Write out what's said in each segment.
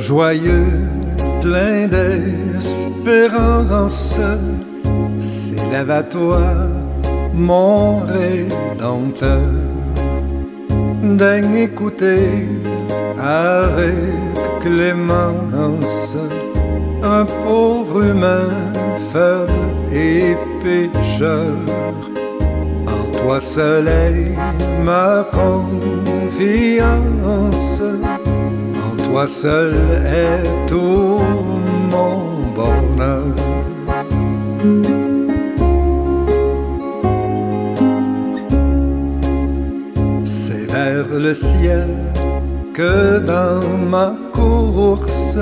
joyeux, plein d'espérance, s'élève à toi, mon Rédempteur. Daigne écouter avec clémence un pauvre humain faible et pécheur. En toi seul est ma confiance, en toi seul est tout mon bonheur. C'est vers le ciel que dans ma course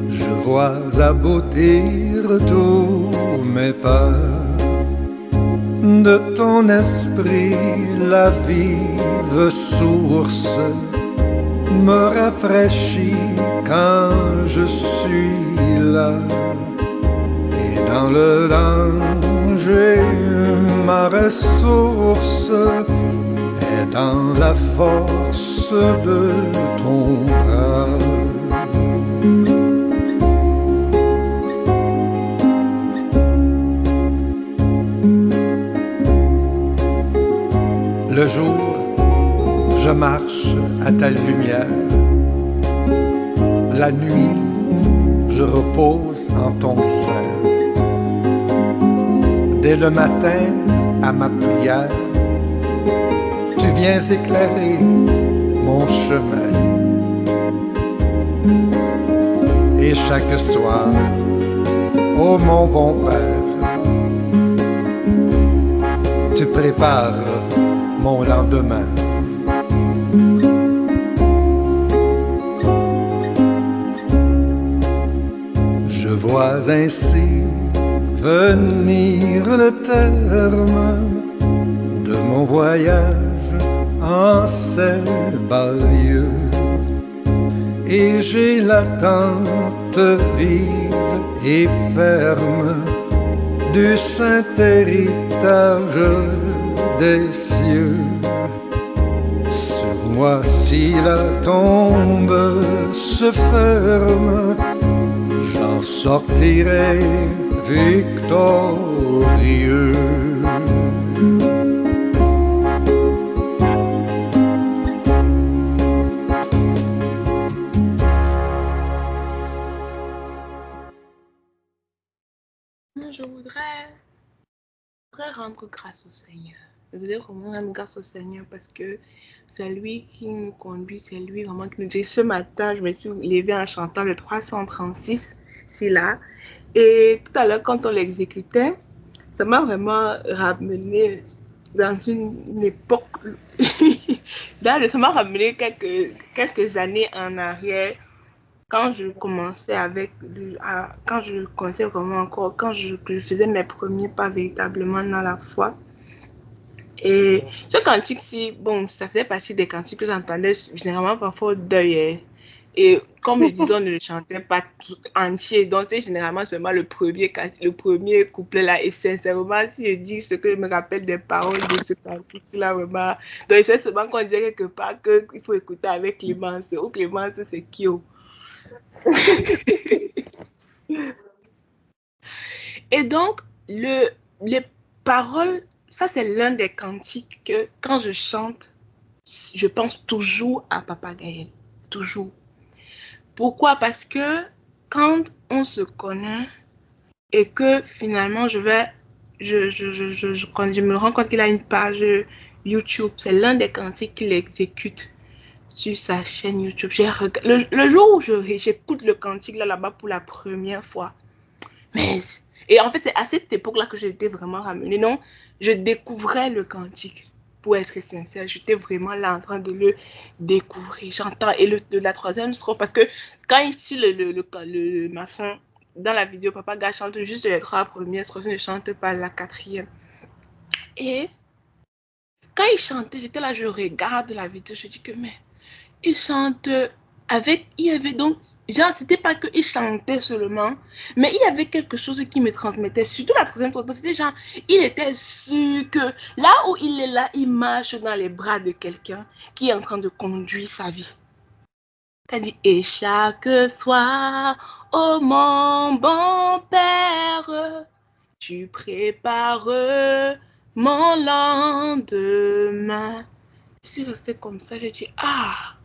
je vois aboutir tous mes pas. De ton esprit la vive source me rafraîchit quand je suis là. Et dans le danger ma ressource est dans la force de ton bras. Le jour, je marche à ta lumière. La nuit, je repose en ton sein. Dès le matin, à ma prière, tu viens éclairer mon chemin. Et chaque soir, ô mon bon Père, tu prépares mon lendemain. Je vois ainsi venir le terme de mon voyage en ces bas lieux. Et j'ai l'attente vive et ferme du saint héritage des cieux. Sur moi si la tombe se ferme, j'en sortirai victorieux. Je voudrais rendre grâce au Seigneur. Je voudrais vraiment rendre grâce au Seigneur parce que c'est lui qui nous conduit, c'est lui vraiment qui nous dit. Ce matin, je me suis levée en chantant le 336, c'est là. Et tout à l'heure, quand on l'exécutait, ça m'a vraiment ramené dans une époque, ça m'a ramené quelques années en arrière. Quand je commençais quand je faisais mes premiers pas véritablement dans la foi. Et ce cantique-ci, bon, ça faisait partie des cantiques que j'entendais généralement parfois au deuil. Et comme je disais, on ne le chantait pas tout entier. Donc, c'est généralement seulement le premier couplet là. Et sincèrement, si je dis ce que je me rappelle des paroles de ce cantique-là, vraiment. Donc, c'est seulement qu'on disait quelque part qu'il faut écouter avec Clémence. Ou Clémence, c'est Kyo. Et donc, les paroles, ça c'est l'un des cantiques que quand je chante, je pense toujours à Papa Gaël. Toujours. Pourquoi? Parce que quand on se connaît et que finalement quand je me rends compte qu'il a une page YouTube, c'est l'un des cantiques qu'il exécute sur sa chaîne YouTube. Le jour où j'écoute le cantique là-bas pour la première fois, et en fait, c'est à cette époque-là que j'étais vraiment ramenée. Non, je découvrais le cantique. Pour être sincère, j'étais vraiment là en train de le découvrir. J'entends. Et la troisième strophe, parce que quand il suit ma fin, dans la vidéo, Papa Gars chante juste les trois premières strophes, il ne chante pas la quatrième. Et quand il chantait, j'étais là, je regarde la vidéo, je dis que, mais il chante il y avait donc, genre, c'était pas qu'il chantait seulement, mais il y avait quelque chose qui me transmettait, surtout la troisième chanson, c'était genre, il était sûr que là où il est là, il marche dans les bras de quelqu'un qui est en train de conduire sa vie. T'as dit, et chaque soir, oh mon bon Père, tu prépares mon lendemain. Je suis restée comme ça, j'ai dit, ah,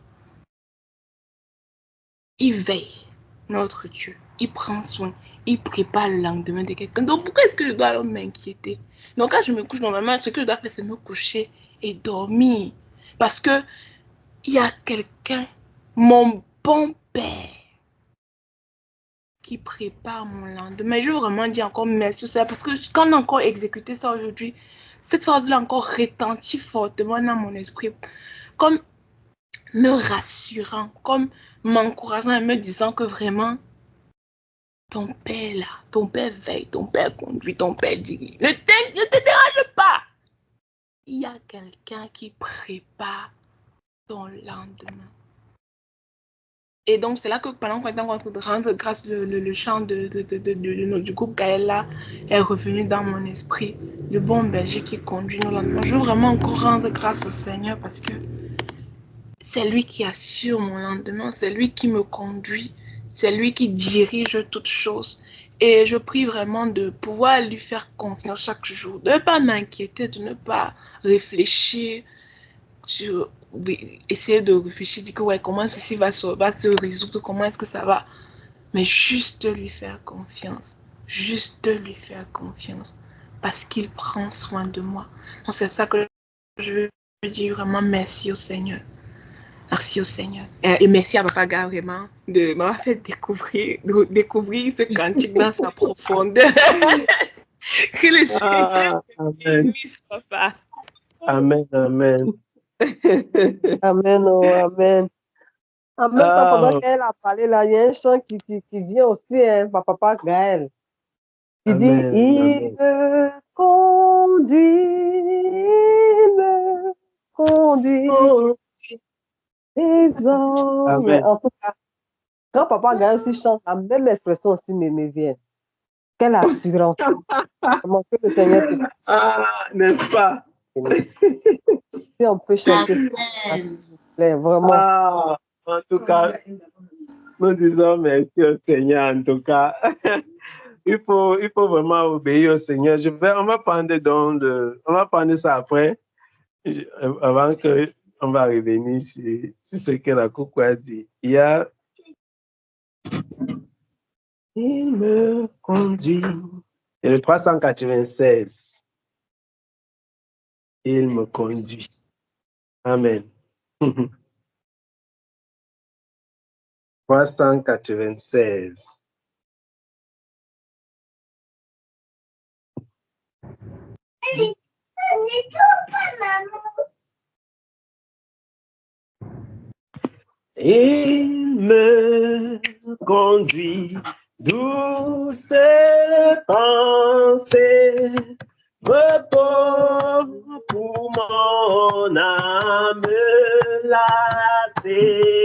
il veille, notre Dieu, il prend soin, il prépare le lendemain de quelqu'un. Donc pourquoi est-ce que je dois alors m'inquiéter? Donc quand je me couche normalement, ce que je dois faire, c'est me coucher et dormir. Parce que il y a quelqu'un, mon bon Père, qui prépare mon lendemain. Je veux vraiment dire encore merci au Seigneur parce que quand on a encore exécuté ça aujourd'hui, cette phrase-là encore retentit fortement dans mon esprit, comme me rassurant, comme m'encourageant et me disant que vraiment, ton père là, ton père veille, ton père conduit, ton père dirige. Ne te dérange pas. Il y a quelqu'un qui prépare ton lendemain. Et donc, c'est là que pendant qu'on était en train de rendre grâce, le chant du groupe Gaëlla est revenu dans mon esprit. Le bon berger qui conduit nos lendemains. Je veux vraiment encore rendre grâce au Seigneur parce que c'est lui qui assure mon lendemain, c'est lui qui me conduit, c'est lui qui dirige toutes choses. Et je prie vraiment de pouvoir lui faire confiance chaque jour, de ne pas m'inquiéter, de ne pas réfléchir sur essayer de réfléchir, dire que ouais, comment ceci va se résoudre, comment est-ce que ça va. Mais juste lui faire confiance. Juste lui faire confiance. Parce qu'il prend soin de moi. Donc c'est ça que je veux dire vraiment merci au Seigneur. Merci au Seigneur. Et merci à Papa Gars vraiment de m'avoir fait découvrir ce cantique dans sa profondeur. Que le Seigneur bénisse, Papa. Amen, amen. Amen, oh, amen. En même temps, pendant qu'elle a parlé là, il y a un chant qui vient aussi, hein, par Papa Gaël. Il dit, Amen, il me conduit désormais. Amen. En tout cas, quand Papa Gaël aussi chante, la même expression aussi me vient. Quelle assurance. Comment que le Seigneur te N'est-ce pas? Si on peut chanter ça, vraiment. En tout cas, nous disons merci au Seigneur, en tout cas. il faut vraiment obéir au Seigneur. On va prendre ça après, avant que on va revenir sur ce que la coucou a dit. Il me conduit. Et le 396. Il me conduit. Amen. 396. Il me conduit, douce pensée, repos pour mon âme lassée.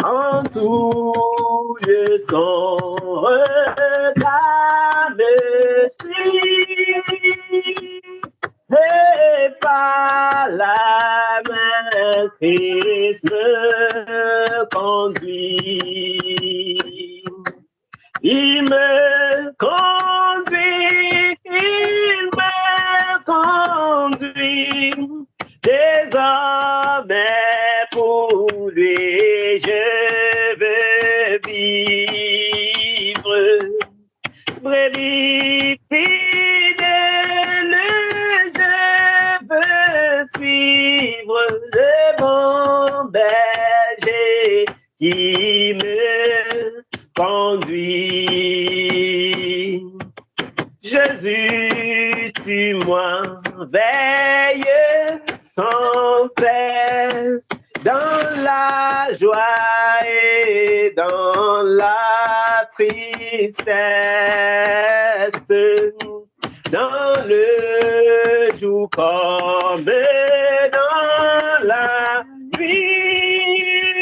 En tout lieu son regard me suit, et par la main Christ me conduit. Il me conduit, désormais pour lui je veux vivre. Brebis fidèle, je veux suivre le bon berger qui me conduit. Jésus, tu moi, veille sans cesse dans la joie et dans la tristesse, dans le jour comme dans la nuit,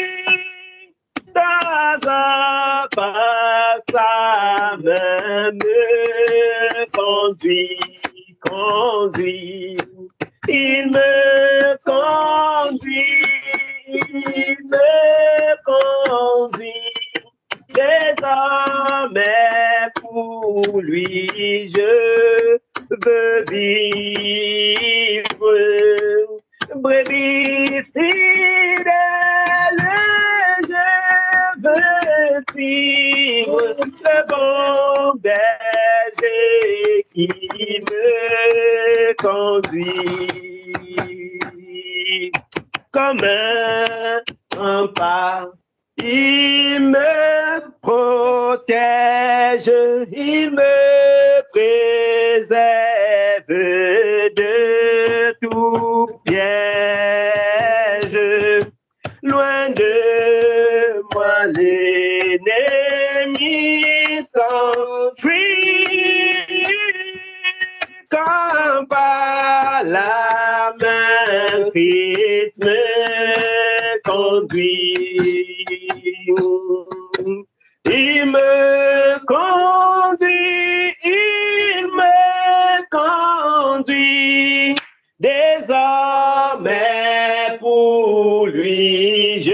dans un pas sa main me conduit. Il me conduit fidèle, je veux suivre le bon berger qui me conduit comme un pas. Il me protège, il me préserve de tout piège. Loin de moi l'ennemi s'enfuit quand par la main Christ me conduit. Il me conduit, désormais pour lui je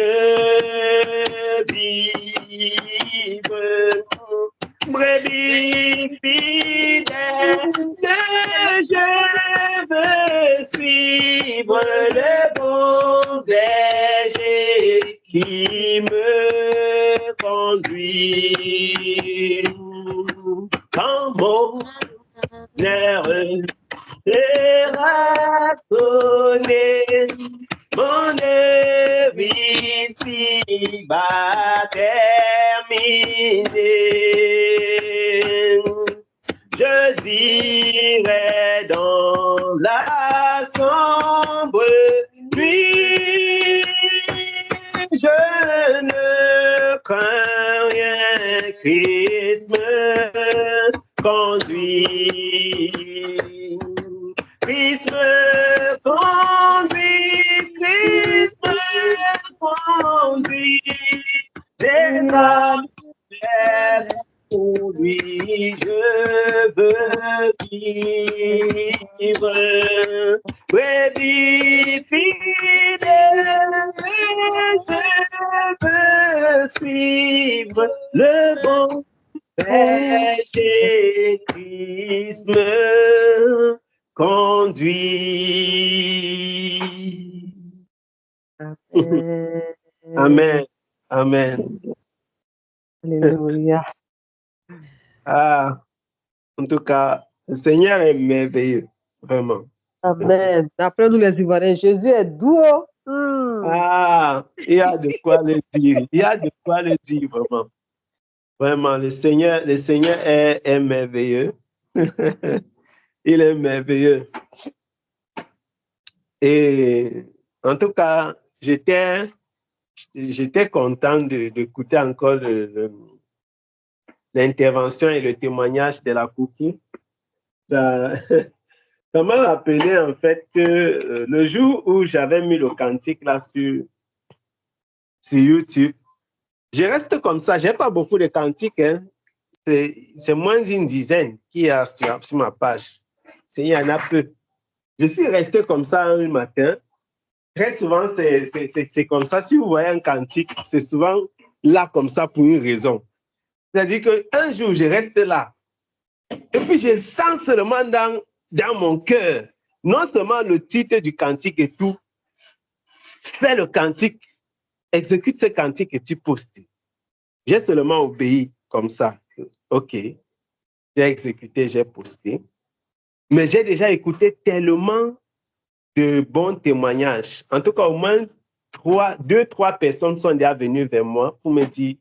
vive. Brebis fidèle, je veux suivre le bon berger qui me conduit. Quand mon heure sera sonnée, mon œuvre ici va terminer. Je dirai dans la sombre nuit, je ne crains rien, Christ me conduit. Christ me conduit, Christ me conduit. Désormais pour lui je veux vivre. Brebis fidèle, je veux suivre le bon berger, Christ me conduit. Amen. Amen. Alléluia. Ah, en tout cas, le Seigneur est merveilleux, vraiment. Amen. D'après nous les Ivoiriens, Jésus est doux. Ah, il y a de quoi le dire. Il y a de quoi le dire, vraiment. Vraiment, le Seigneur est merveilleux. Il est merveilleux. Et en tout cas, j'étais content d'écouter encore l'intervention et le témoignage de la Cookie. Ça m'a rappelé en fait que le jour où j'avais mis le cantique là sur YouTube, je reste comme ça, j'ai pas beaucoup de cantiques, hein. C'est moins d'une dizaine qui y a sur ma page. Il y en a peu. Je suis resté comme ça un matin. Très souvent, c'est comme ça. Si vous voyez un cantique, c'est souvent là comme ça pour une raison. C'est-à-dire qu'un jour, je reste là. Et puis, je sens seulement dans mon cœur, non seulement le titre du cantique et tout, fais le cantique, exécute ce cantique et tu postes. J'ai seulement obéi comme ça. OK, j'ai exécuté, j'ai posté. Mais j'ai déjà écouté tellement de bons témoignages. En tout cas, au moins 2-3 personnes sont déjà venues vers moi pour me dire.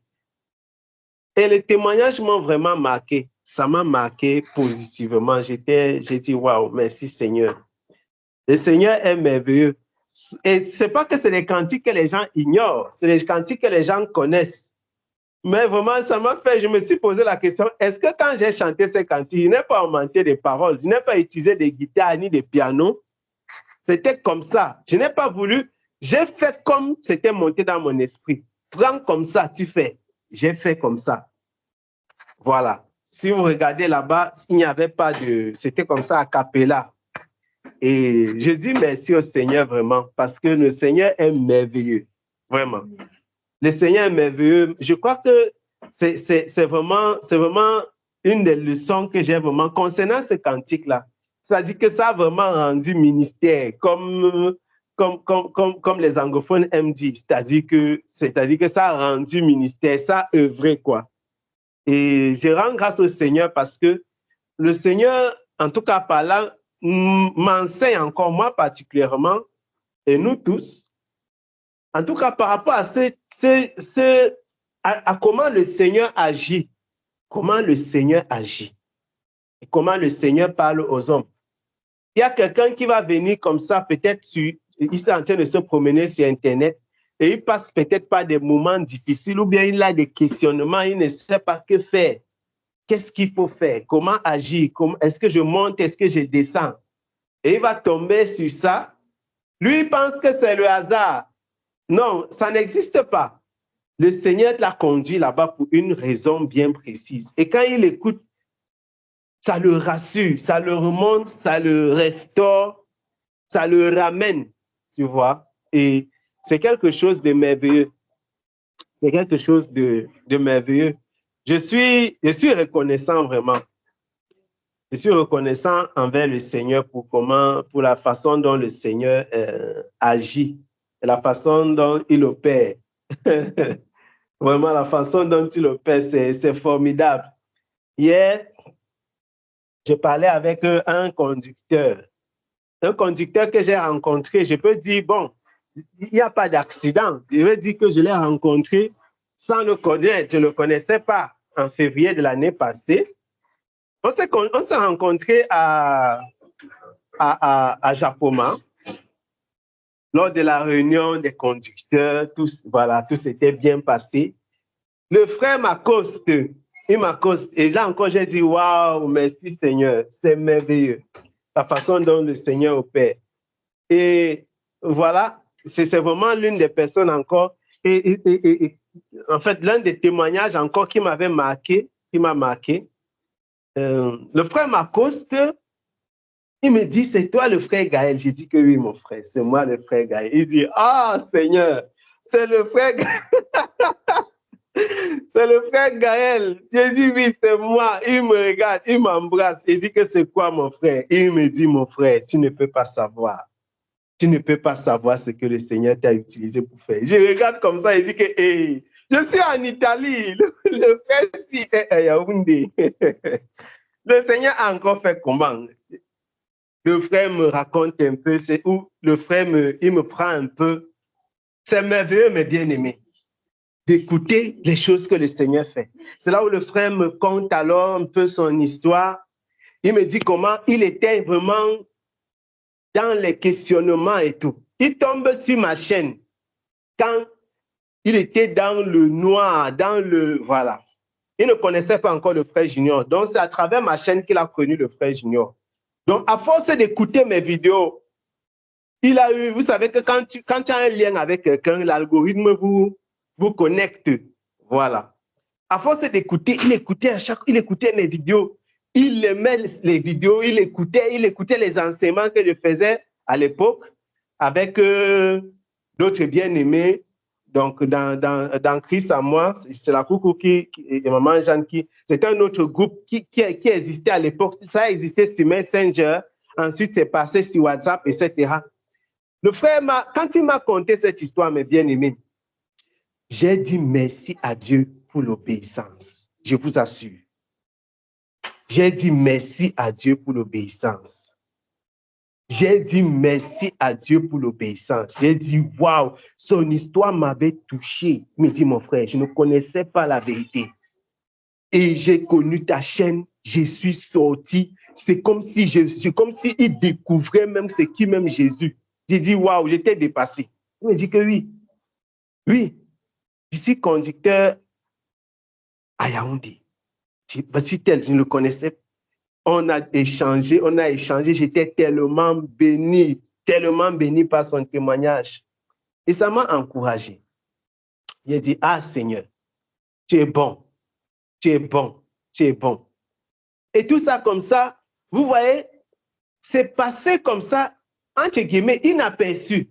Et les témoignages m'ont vraiment marqué. Ça m'a marqué positivement. J'ai dit, waouh, merci Seigneur. Le Seigneur est merveilleux. Et ce n'est pas que c'est les cantiques que les gens ignorent, c'est les cantiques que les gens connaissent. Mais vraiment, ça m'a fait, je me suis posé la question, est-ce que quand j'ai chanté ces cantiques, je n'ai pas augmenté des paroles, je n'ai pas utilisé des guitares ni des pianos? C'était comme ça. Je n'ai pas voulu, j'ai fait comme c'était monté dans mon esprit. Prends comme ça, tu fais. J'ai fait comme ça. Voilà. Si vous regardez là-bas, il n'y avait pas de... C'était comme ça, a cappella. Et je dis merci au Seigneur vraiment, parce que le Seigneur est merveilleux. Vraiment. Le Seigneur est merveilleux. Je crois que c'est vraiment une des leçons que j'ai vraiment concernant ce cantique-là. C'est-à-dire que ça a vraiment rendu ministère, comme comme les anglophones aiment dire, c'est-à-dire que ça a rendu ministère, ça a œuvré, quoi. Et je rends grâce au Seigneur parce que le Seigneur, en tout cas par là, m'enseigne encore, moi particulièrement, et nous tous, en tout cas par rapport à à comment le Seigneur agit, comment le Seigneur agit, et comment le Seigneur parle aux hommes. Il y a quelqu'un qui va venir comme ça, peut-être il est en train de se promener sur Internet et il passe peut-être par des moments difficiles ou bien il a des questionnements, il ne sait pas que faire. Qu'est-ce qu'il faut faire? Comment agir? Est-ce que je monte? Est-ce que je descends? Et il va tomber sur ça. Lui, il pense que c'est le hasard. Non, ça n'existe pas. Le Seigneur l'a conduit là-bas pour une raison bien précise. Et quand il écoute, ça le rassure, ça le remonte, ça le restaure, ça le ramène, tu vois. Et c'est quelque chose de merveilleux. C'est quelque chose de merveilleux. Je suis reconnaissant vraiment. Je suis reconnaissant envers le Seigneur pour la façon dont le Seigneur agit, et la façon dont il opère. Vraiment, la façon dont il opère, c'est formidable. Hier, je parlais avec un conducteur que j'ai rencontré. Je peux dire, bon, il n'y a pas d'accident. Je veux dire que je l'ai rencontré sans le connaître. Je ne le connaissais pas en février de l'année passée. On s'est rencontrés à Japoma lors de la réunion des conducteurs. Tout s'était bien passé. Le frère m'accoste. Il m'accoste. Et là encore, j'ai dit, waouh, merci Seigneur. C'est merveilleux. La façon dont le Seigneur opère. Et voilà, c'est vraiment l'une des personnes encore. Et en fait, l'un des témoignages encore qui m'a marqué. Le frère m'accoste. Il me dit, c'est toi le frère Gaël? J'ai dit que oui, mon frère, c'est moi le frère Gaël. Il dit, ah Seigneur, c'est le frère Gaël. C'est le frère Gaël. J'ai dit, oui, c'est moi. Il me regarde, il m'embrasse. Il dit que c'est quoi, mon frère? Il me dit, mon frère, tu ne peux pas savoir. Tu ne peux pas savoir ce que le Seigneur t'a utilisé pour faire. Je regarde comme ça, il dit que, hey, je suis en Italie. Le frère, si, est Yaoundé. Le Seigneur a encore fait comment? Le frère me raconte un peu, c'est où le frère il me prend un peu. C'est merveilleux, mes bien-aimés, d'écouter les choses que le Seigneur fait. C'est là où le frère me conte alors un peu son histoire. Il me dit comment il était vraiment dans les questionnements et tout. Il tombe sur ma chaîne quand il était dans le noir, voilà. Il ne connaissait pas encore le frère Junior. Donc, c'est à travers ma chaîne qu'il a connu le frère Junior. Donc, à force d'écouter mes vidéos, il a eu, vous savez que quand tu as un lien avec quelqu'un, l'algorithme vous connecte. Voilà. À force d'écouter, il écoutait mes vidéos. Il aimait les vidéos, il écoutait les enseignements que je faisais à l'époque avec d'autres bien-aimés. Donc, dans Christ à moi, c'est la coucou et maman Jeanne c'est un autre groupe qui existait à l'époque. Ça a existé sur Messenger. Ensuite, c'est passé sur WhatsApp, etc. Le frère, quand il m'a conté cette histoire, mes bien-aimés, j'ai dit merci à Dieu pour l'obéissance. Je vous assure. J'ai dit merci à Dieu pour l'obéissance. J'ai dit merci à Dieu pour l'obéissance. J'ai dit, waouh, son histoire m'avait touché. Il me dit, mon frère, je ne connaissais pas la vérité. Et j'ai connu ta chaîne, je suis sorti. C'est comme si il découvrait même ce qui même Jésus. J'ai dit, waouh, j'étais dépassé. Il me dit que oui. Oui, je suis conducteur à Yaoundé. Je ne le connaissais pas. On a échangé, j'étais tellement béni par son témoignage. Et ça m'a encouragé. J'ai dit, ah Seigneur, tu es bon. Et tout ça comme ça, vous voyez, c'est passé comme ça, entre guillemets, inaperçu.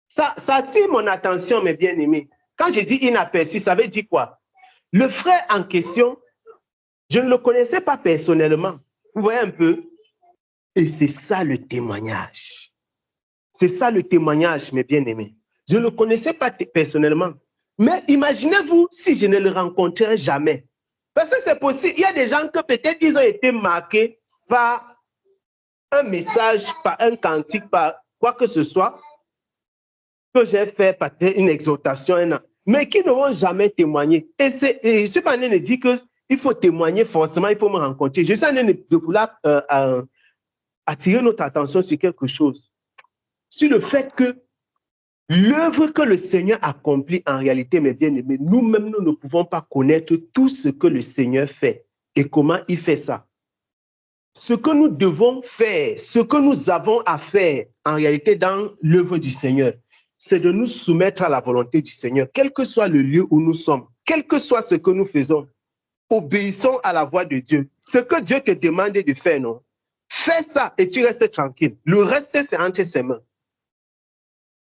Ça attire mon attention, mes bien-aimés. Quand je dis inaperçu, ça veut dire quoi? Le frère en question, je ne le connaissais pas personnellement. Vous voyez un peu? Et c'est ça le témoignage. C'est ça le témoignage, mes bien-aimés. Je ne le connaissais pas personnellement. Mais imaginez-vous si je ne le rencontrais jamais. Parce que c'est possible. Il y a des gens que peut-être ils ont été marqués par un message, par un cantique, par quoi que ce soit, que j'ai fait, par une exhortation, mais qui ne vont jamais témoigner. Et je suis pas en train de dire qu'il faut témoigner forcément, il faut me rencontrer. Je suis en train de vouloir attirer notre attention sur quelque chose. Sur le fait que l'œuvre que le Seigneur accomplit en réalité, mes bien-aimés, nous-mêmes, nous ne pouvons pas connaître tout ce que le Seigneur fait et comment il fait ça. Ce que nous devons faire, ce que nous avons à faire en réalité dans l'œuvre du Seigneur, c'est de nous soumettre à la volonté du Seigneur, quel que soit le lieu où nous sommes, quel que soit ce que nous faisons. Obéissons à la voix de Dieu. Ce que Dieu te demande de faire, non? Fais ça et tu restes tranquille. Le reste, c'est entre ses mains.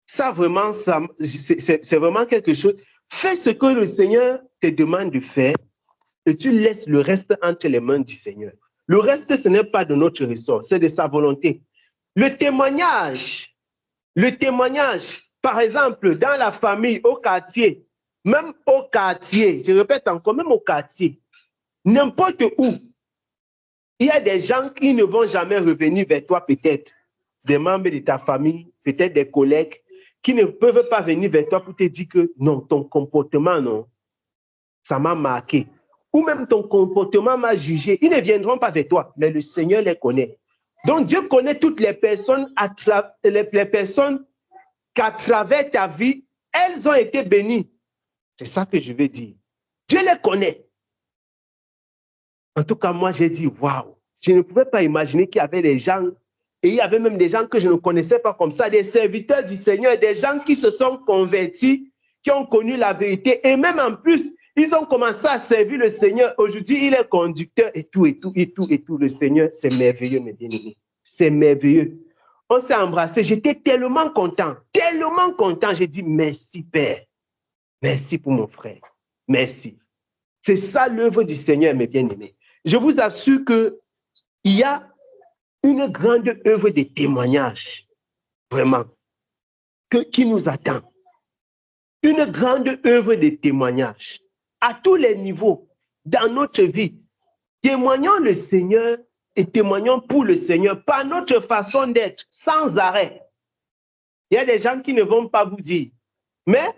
Ça, vraiment, c'est vraiment quelque chose. Fais ce que le Seigneur te demande de faire et tu laisses le reste entre les mains du Seigneur. Le reste, ce n'est pas de notre ressort, c'est de sa volonté. Le témoignage, par exemple, dans la famille, au quartier, même au quartier, je répète encore, même au quartier, n'importe où, il y a des gens qui ne vont jamais revenir vers toi peut-être, des membres de ta famille, peut-être des collègues, qui ne peuvent pas venir vers toi pour te dire que non, ton comportement, non, ça m'a marqué. Ou même ton comportement m'a jugé. Ils ne viendront pas vers toi, mais le Seigneur les connaît. Donc Dieu connaît toutes les personnes, les personnes qu'à travers ta vie, elles ont été bénies. C'est ça que je veux dire. Dieu les connaît. En tout cas, moi, j'ai dit, waouh, je ne pouvais pas imaginer qu'il y avait des gens, et il y avait même des gens que je ne connaissais pas comme ça, des serviteurs du Seigneur, des gens qui se sont convertis, qui ont connu la vérité, et même en plus, ils ont commencé à servir le Seigneur. Aujourd'hui, il est conducteur et tout. Le Seigneur, c'est merveilleux, mes bien-aimés. C'est merveilleux. On s'est embrassés. J'étais tellement content. J'ai dit, merci, Père. Merci pour mon frère. Merci. C'est ça l'œuvre du Seigneur, mes bien-aimés. Je vous assure qu'il y a une grande œuvre de témoignage, vraiment, qui nous attend. Une grande œuvre de témoignage. À tous les niveaux, dans notre vie, témoignons le Seigneur et témoignons pour le Seigneur par notre façon d'être, sans arrêt. Il y a des gens qui ne vont pas vous dire, mais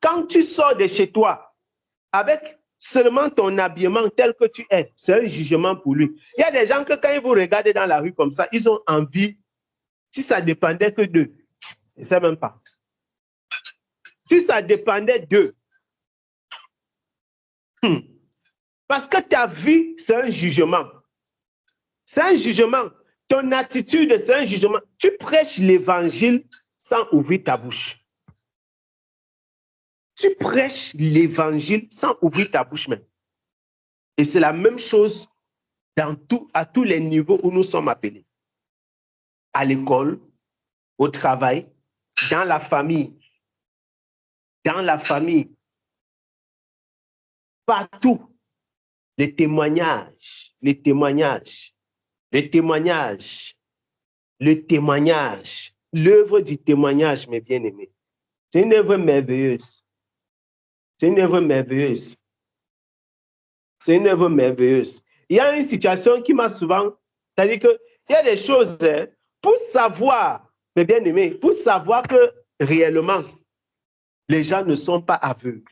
quand tu sors de chez toi avec seulement ton habillement tel que tu es, c'est un jugement pour lui. Il y a des gens que quand ils vous regardent dans la rue comme ça, ils ont envie, si ça dépendait que d'eux, je ne sais même pas. Si ça dépendait d'eux, parce que ta vie, c'est un jugement. C'est un jugement. Ton attitude, c'est un jugement. Tu prêches l'évangile sans ouvrir ta bouche. Tu prêches l'évangile sans ouvrir ta bouche même. Et c'est la même chose à tous les niveaux où nous sommes appelés. À l'école, au travail, dans la famille. Dans la famille. Partout. Les témoignages, l'œuvre du témoignage, mes bien-aimés. C'est une œuvre merveilleuse. C'est une œuvre merveilleuse. Il y a une situation qui m'a souvent, c'est-à-dire qu'il y a des choses, pour savoir, mes bien-aimés, pour savoir que réellement, les gens ne sont pas aveugles.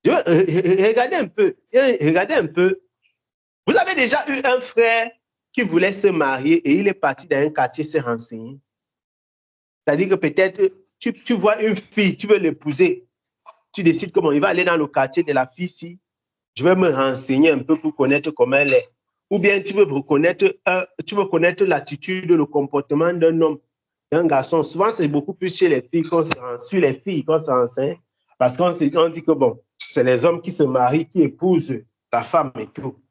Regardez un peu. Vous avez déjà eu un frère qui voulait se marier et il est parti dans un quartier se renseigner. C'est-à-dire que peut-être tu vois une fille, tu veux l'épouser. Tu décides comment il va aller dans le quartier de la fille si je vais me renseigner un peu pour connaître comment elle est. Ou bien tu veux connaître l'attitude, le comportement d'un homme, d'un garçon. Souvent, c'est beaucoup plus chez les filles qu'on se renseigne. Parce qu'on dit que bon, c'est les hommes qui se marient, qui épousent la femme et tout.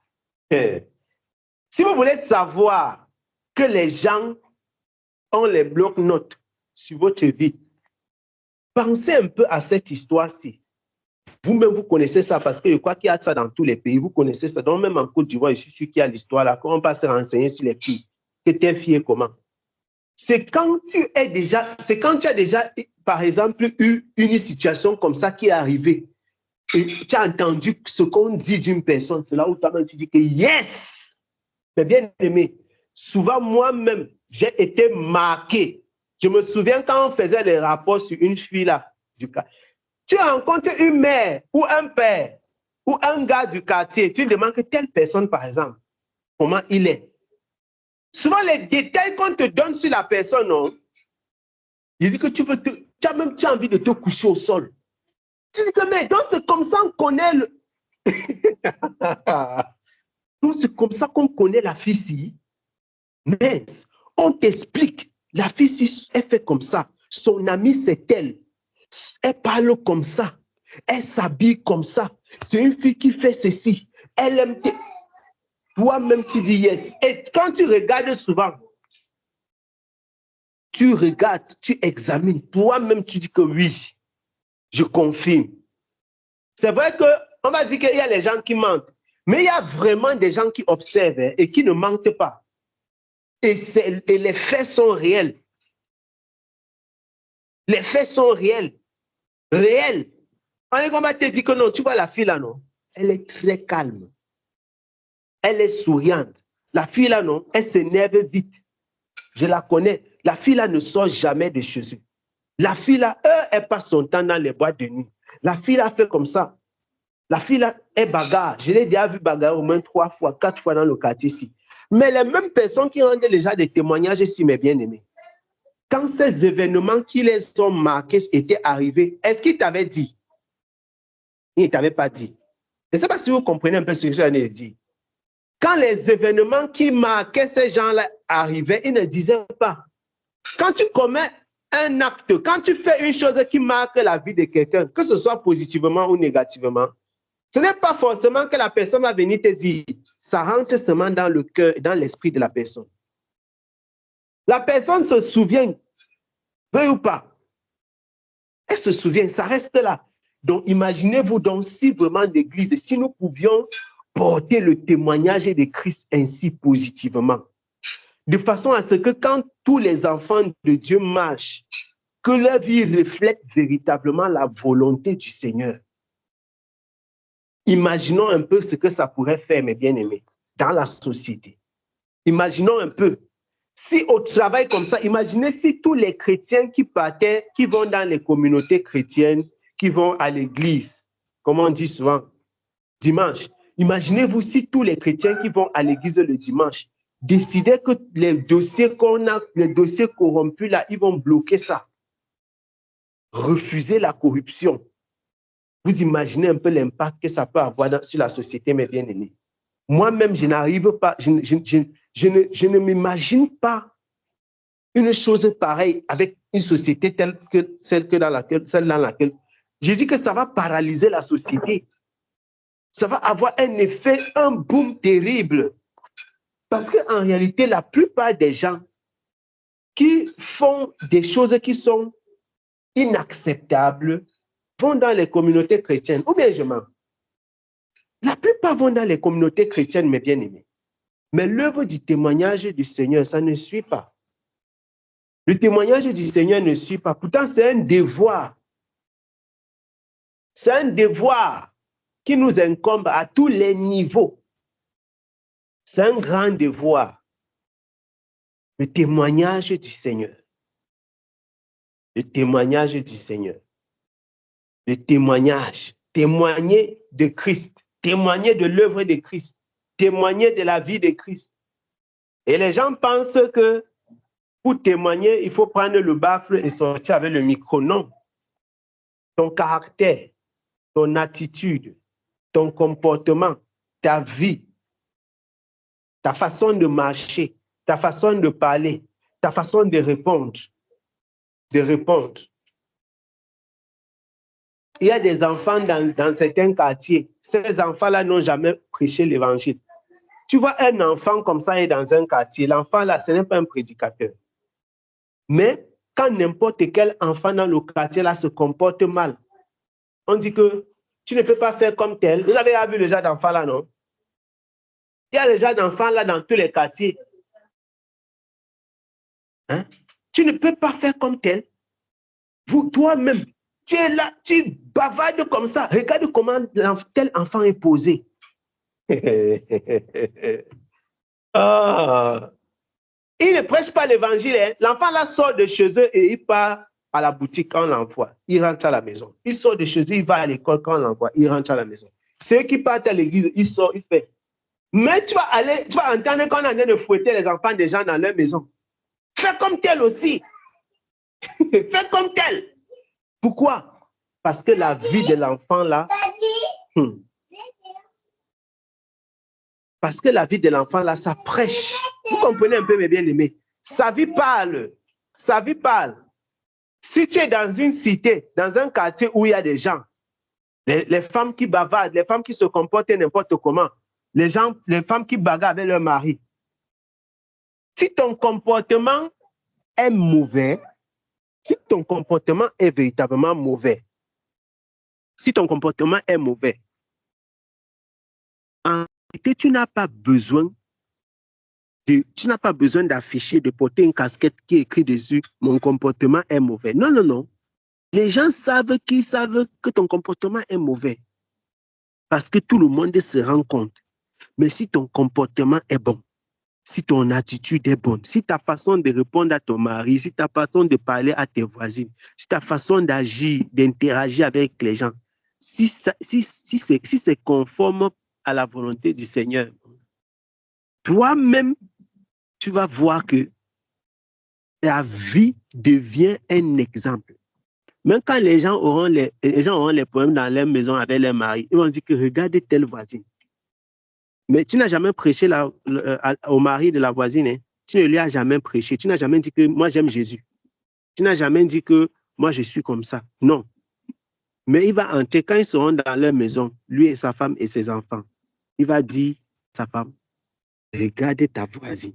Si vous voulez savoir que les gens ont les blocs-notes sur votre vie, pensez un peu à cette histoire-ci. Vous-même, vous connaissez ça parce que je crois qu'il y a ça dans tous les pays. Vous connaissez ça. Donc, même en Côte d'Ivoire, je suis sûr qu'il y a l'histoire là. Comment on va se renseigner sur les filles? Que telle fille est comment? c'est quand tu as déjà, par exemple, eu une situation comme ça qui est arrivée. Et tu as entendu ce qu'on dit d'une personne, c'est là où toi-même tu dis que yes! Mais bien aimé, souvent moi-même, j'ai été marqué. Je me souviens quand on faisait les rapports sur une fille là, du cas. Tu rencontres une mère ou un père ou un gars du quartier, tu demandes que telle personne, par exemple, comment il est. Souvent, les détails qu'on te donne sur la personne, non, il dit que tu as envie de te coucher au sol. Tu dis que, mais donc c'est comme ça qu'on connaît le... donc c'est comme ça qu'on connaît la fille-ci. Mais on t'explique, la fille-ci, elle fait comme ça. Son amie, c'est elle. Elle parle comme ça. Elle s'habille comme ça. C'est une fille qui fait ceci. Elle aime... Toi-même, tu dis yes. Et quand tu regardes souvent, tu regardes, tu examines. Toi-même, tu dis que oui, je confirme. C'est vrai qu'on va dire qu'il y a les gens qui mentent. Mais il y a vraiment des gens qui observent et qui ne mentent pas. Et les faits sont réels. Les faits sont réels. Réels. On va te dire que non, tu vois la fille là, non? Elle est très calme. Elle est souriante. La fille là, non? Elle s'énerve vite. Je la connais. La fille là ne sort jamais de chez eux. La fille là, elle passe son temps dans les boîtes de nuit. La fille là fait comme ça. La fille là, elle bagarre. Je l'ai déjà vu bagarre au moins 3 fois, 4 fois dans le quartier ici. Mais les mêmes personnes qui rendent déjà des témoignages ici, mes bien-aimés, quand ces événements qui les ont marqués étaient arrivés, est-ce qu'ils t'avaient dit? Ils ne t'avaient pas dit. Je ne sais pas si vous comprenez un peu ce que je viens de dire. Quand les événements qui marquaient ces gens-là arrivaient, ils ne disaient pas. Quand tu commets un acte, quand tu fais une chose qui marque la vie de quelqu'un, que ce soit positivement ou négativement, ce n'est pas forcément que la personne va venir te dire. Ça rentre seulement dans le cœur, dans l'esprit de la personne. La personne se souvient, veuille ou pas. Elle se souvient, ça reste là. Donc, imaginez-vous donc si vraiment l'Église, si nous pouvions porter le témoignage de Christ ainsi positivement, de façon à ce que quand tous les enfants de Dieu marchent, que leur vie reflète véritablement la volonté du Seigneur. Imaginons un peu ce que ça pourrait faire, mes bien-aimés, dans la société. Imaginons un peu. Si au travail comme ça, imaginez si tous les chrétiens qui partaient, qui vont dans les communautés chrétiennes, qui vont à l'église, comme on dit souvent, dimanche. Imaginez-vous si tous les chrétiens qui vont à l'église le dimanche décidaient que les dossiers qu'on a, les dossiers corrompus là, ils vont bloquer ça. Refuser la corruption. Vous imaginez un peu l'impact que ça peut avoir sur la société, mes bien-aimés. Moi-même, je n'arrive pas, je ne m'imagine pas une chose pareille avec une société telle que celle dans laquelle je dis que ça va paralyser la société. Ça va avoir un effet, un boom terrible. Parce qu'en réalité, la plupart des gens qui font des choses qui sont inacceptables vont dans les communautés chrétiennes. Ou bien je mens. La plupart vont dans les communautés chrétiennes, mes bien-aimés. Mais l'œuvre du témoignage du Seigneur, ça ne suit pas. Le témoignage du Seigneur ne suit pas. Pourtant, c'est un devoir. C'est un devoir qui nous incombe à tous les niveaux. C'est un grand devoir. Le témoignage du Seigneur. Le témoignage du Seigneur. Le témoignage. Témoigner de Christ. Témoigner de l'œuvre de Christ. Témoigner de la vie de Christ. Et les gens pensent que pour témoigner, il faut prendre le baffle et sortir avec le micro. Non. Ton caractère, ton attitude, ton comportement, ta vie, ta façon de marcher, ta façon de parler, ta façon de répondre. Il y a des enfants dans certains quartiers. Ces enfants-là n'ont jamais prêché l'évangile. Tu vois un enfant comme ça est dans un quartier. L'enfant là, ce n'est pas un prédicateur. Mais quand n'importe quel enfant dans le quartier là se comporte mal, on dit que tu ne peux pas faire comme tel. Vous avez vu le genre d'enfant là, non? Il y a le genre d'enfant là dans tous les quartiers. Hein? Tu ne peux pas faire comme tel. Vous, toi-même, tu es là, tu bavardes comme ça. Regarde comment tel enfant est posé. Ah. Il ne prêche pas l'évangile. Hein. L'enfant là sort de chez eux et il part à la boutique quand on l'envoie. Il rentre à la maison. Il sort de chez eux, il va à l'école quand on l'envoie. Il rentre à la maison. Ceux qui partent à l'église, il sort, il fait. Mais tu vas entendre qu'on est en train de fouetter les enfants des gens dans leur maison. Fais comme tel aussi. Fais comme tel. Pourquoi? Parce que la vie de l'enfant là... Parce que la vie de l'enfant là, ça prêche. Vous comprenez un peu, mes bien-aimés? Sa vie parle. Sa vie parle. Si tu es dans une cité, dans un quartier où il y a des gens, les femmes qui bavardent, les femmes qui se comportent n'importe comment, les femmes qui bagarrent avec leur mari, si ton comportement est mauvais, si ton comportement est véritablement mauvais, si ton comportement est mauvais, en réalité, tu n'as pas besoin d'afficher, de porter une casquette qui écrit dessus « Mon comportement est mauvais ». Non, non, non. Les gens savent que ton comportement est mauvais. Parce que tout le monde se rend compte. Mais si ton comportement est bon, si ton attitude est bonne, si ta façon de répondre à ton mari, si ta façon de parler à tes voisines, si ta façon d'agir, d'interagir avec les gens, si c'est conforme à la volonté du Seigneur, toi-même, tu vas voir que ta vie devient un exemple. Même quand les gens auront les problèmes dans leur maison avec leur mari, ils vont dire que regardez telle voisine. Mais tu n'as jamais prêché au mari de la voisine. Hein. Tu ne lui as jamais prêché. Tu n'as jamais dit que moi j'aime Jésus. Tu n'as jamais dit que moi je suis comme ça. Non. Mais il va entrer, quand ils seront dans leur maison, lui et sa femme et ses enfants, il va dire à sa femme, regardez ta voisine.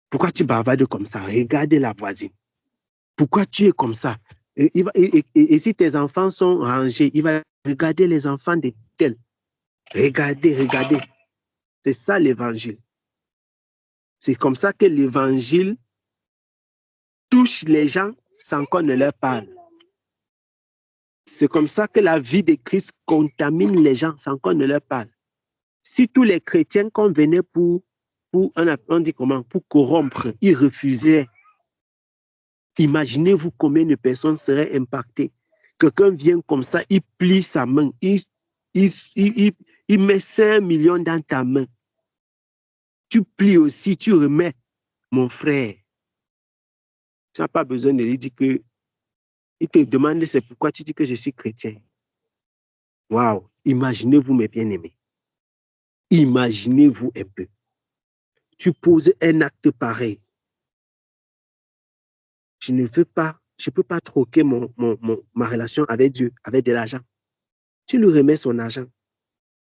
Pourquoi tu bavardes comme ça? Regardez la voisine. Pourquoi tu es comme ça? Et si tes enfants sont rangés, il va regarder les enfants de tels. Regardez, regardez. C'est ça l'évangile. C'est comme ça que l'évangile touche les gens sans qu'on ne leur parle. C'est comme ça que la vie de Christ contamine les gens sans qu'on ne leur parle. Si tous les chrétiens qu'on venait pour corrompre, ils refusaient. Imaginez-vous combien de personnes seraient impactées. Quelqu'un vient comme ça, il plie sa main, il met 5 millions dans ta main. Tu plies aussi, tu remets, mon frère. Tu n'as pas besoin de lui dire que il te demande c'est pourquoi tu dis que je suis chrétien. Waouh, imaginez-vous mes bien-aimés. Imaginez-vous un peu. Tu poses un acte pareil. Je ne peux pas troquer ma relation avec Dieu, avec de l'argent. Tu lui remets son argent.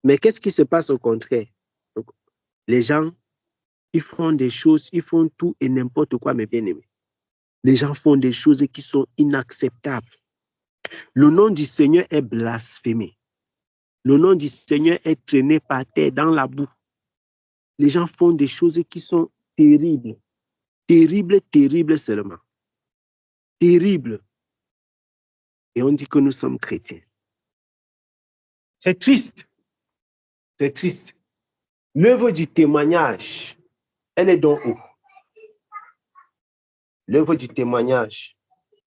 Mais qu'est-ce qui se passe au contraire? Donc, les gens, ils font des choses, ils font tout et n'importe quoi, mes bien-aimés. Les gens font des choses qui sont inacceptables. Le nom du Seigneur est blasphémé. Le nom du Seigneur est traîné par terre dans la boue. Les gens font des choses qui sont terribles. Terribles, terribles seulement. Terribles. Et on dit que nous sommes chrétiens. C'est triste. C'est triste. L'œuvre du témoignage, elle est donc où? L'œuvre du témoignage.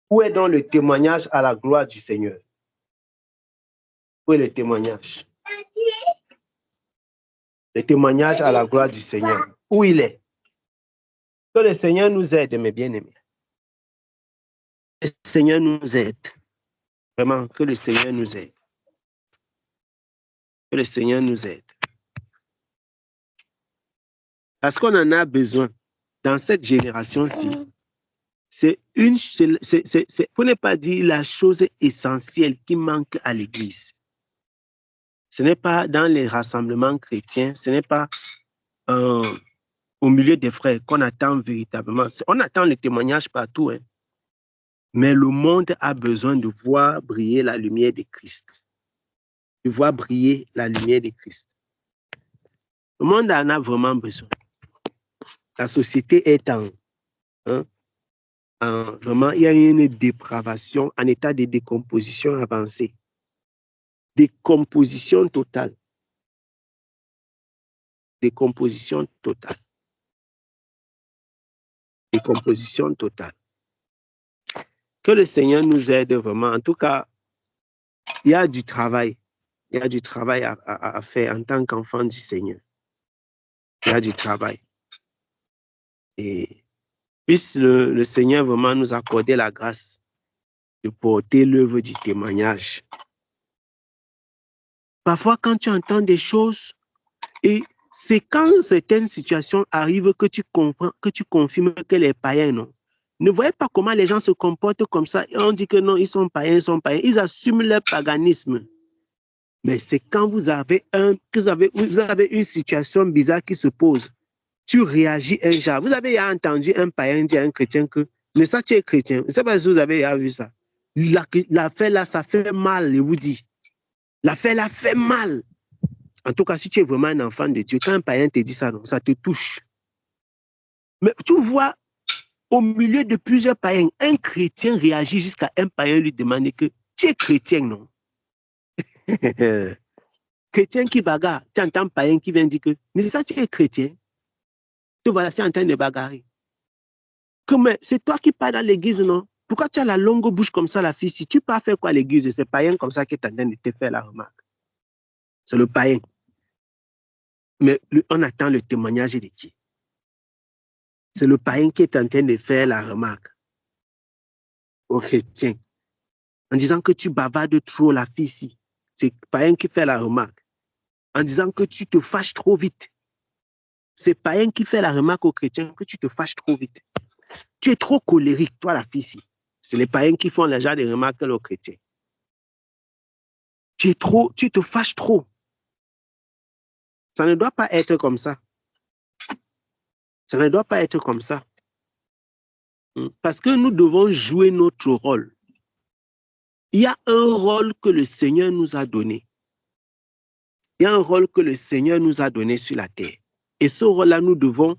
Où est donc le témoignage à la gloire du Seigneur? Où est le témoignage? Le témoignage à la gloire du Seigneur. Où il est? Que le Seigneur nous aide, mes bien-aimés. Le Seigneur nous aide. Vraiment, que le Seigneur nous aide. Que le Seigneur nous aide. Parce qu'on en a besoin dans cette génération-ci. C'est pour ne pas dire la chose essentielle qui manque à l'Église. Ce n'est pas dans les rassemblements chrétiens, ce n'est pas au milieu des frères qu'on attend véritablement. On attend le témoignage partout, hein. Mais le monde a besoin de voir briller la lumière de Christ. De voir briller la lumière de Christ. Le monde en a vraiment besoin. La société est vraiment, il y a une dépravation, en état de décomposition avancée. Décomposition totale. Décomposition totale. Décomposition totale. Que le Seigneur nous aide vraiment. En tout cas, il y a du travail. Il y a du travail à faire en tant qu'enfant du Seigneur. Il y a du travail. Et puisse le Seigneur vraiment nous accorder la grâce de porter l'œuvre du témoignage. Parfois, quand tu entends des choses, et c'est quand certaines situations arrivent que tu comprends, que tu confirmes que les païens, non. Ne voyez pas comment les gens se comportent comme ça. Et on dit que non, ils sont païens, ils sont païens. Ils assument leur paganisme. Mais c'est quand vous avez une situation bizarre qui se pose. Tu réagis un genre. Vous avez entendu un païen dire à un chrétien que, mais ça, tu es chrétien. Je ne sais pas si vous avez vu ça. L'affaire là, ça fait mal, je vous dis. L'affaire là fait mal. En tout cas, si tu es vraiment un enfant de Dieu, quand un païen te dit ça, non, ça te touche. Mais tu vois, au milieu de plusieurs païens, un chrétien réagit jusqu'à un païen lui demander que tu es chrétien, non? Chrétien qui bagarre, tu entends un païen qui vient dire que, mais c'est ça, tu es chrétien. Te voilà, c'est en train de bagarrer. Comme c'est toi qui pars dans l'église, non? Pourquoi tu as la longue bouche comme ça, la fille? Si tu pars faire quoi à l'église, c'est païen comme ça qui est en train de te faire la remarque. C'est le païen. Mais on attend le témoignage de qui? C'est le païen qui est en train de faire la remarque au chrétien. En disant que tu bavardes trop la fille ici. C'est le païen qui fait la remarque. En disant que tu te fâches trop vite. C'est le païen qui fait la remarque au chrétien que tu te fâches trop vite. Tu es trop colérique, toi la fille ici. C'est les païens qui font le genre de remarques aux chrétiens. Tu te fâches trop. Ça ne doit pas être comme ça. Ça ne doit pas être comme ça. Parce que nous devons jouer notre rôle. Il y a un rôle que le Seigneur nous a donné. Il y a un rôle que le Seigneur nous a donné sur la terre. Et ce rôle-là, nous devons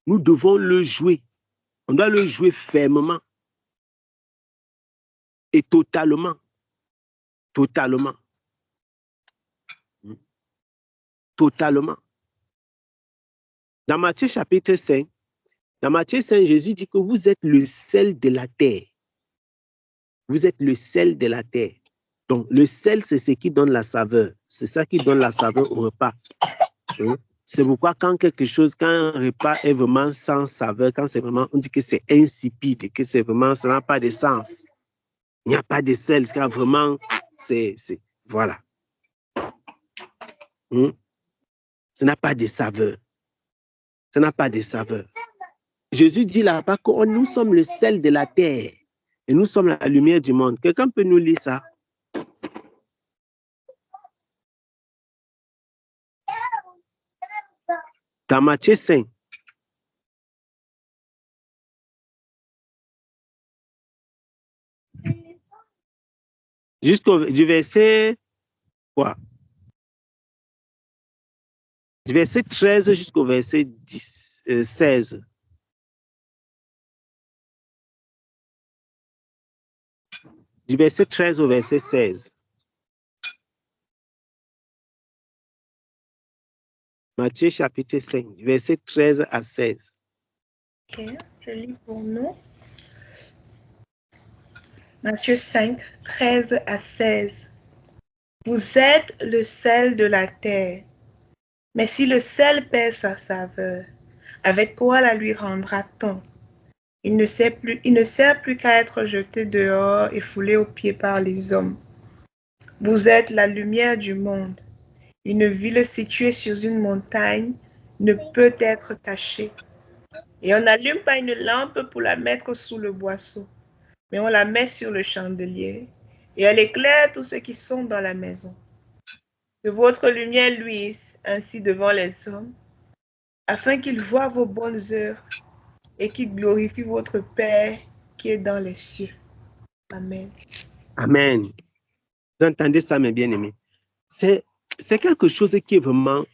le jouer. On doit le jouer fermement. Et totalement. Totalement. Totalement. Dans Matthieu chapitre 5, Jésus dit que vous êtes le sel de la terre. Vous êtes le sel de la terre. Donc, le sel, c'est ce qui donne la saveur. C'est ça qui donne la saveur au repas. C'est pourquoi quand un repas est vraiment sans saveur, quand c'est vraiment, on dit que c'est insipide, que c'est vraiment, ça n'a pas de sens. Il n'y a pas de sel, car vraiment, voilà. Ça n'a pas de saveur. Ça n'a pas de saveur. Jésus dit là-bas que nous sommes le sel de la terre et nous sommes la lumière du monde. Quelqu'un peut nous lire ça? Dans Matthieu 5. Du verset quoi? Du verset 13 jusqu'au verset 16. Du verset 13 au verset 16. Matthieu chapitre 5, du verset 13 à 16. Ok, je lis pour nous. Matthieu 5, 13 à 16. Vous êtes le sel de la terre. Mais si le sel perd sa saveur, avec quoi la lui rendra-t-on? Il ne sert plus qu'à être jeté dehors et foulé aux pieds par les hommes. Vous êtes la lumière du monde. Une ville située sur une montagne ne peut être cachée. Et on n'allume pas une lampe pour la mettre sous le boisseau, mais on la met sur le chandelier et elle éclaire tous ceux qui sont dans la maison. Que votre lumière luise ainsi devant les hommes, afin qu'ils voient vos bonnes œuvres et qu'ils glorifient votre Père qui est dans les cieux. Amen. Amen. Vous entendez ça, mes bien-aimés? C'est quelque chose qui est vraiment,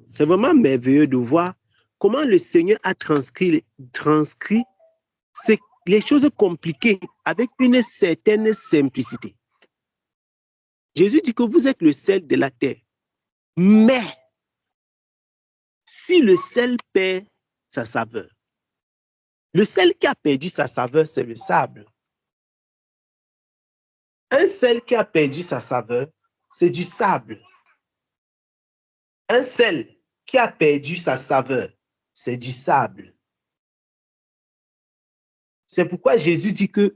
c'est vraiment merveilleux de voir comment le Seigneur a transcrit les choses compliquées avec une certaine simplicité. Jésus dit que vous êtes le sel de la terre. Mais si le sel perd sa saveur, le sel qui a perdu sa saveur, c'est le sable. Un sel qui a perdu sa saveur, c'est du sable. Un sel qui a perdu sa saveur, c'est du sable. C'est pourquoi Jésus dit qu'il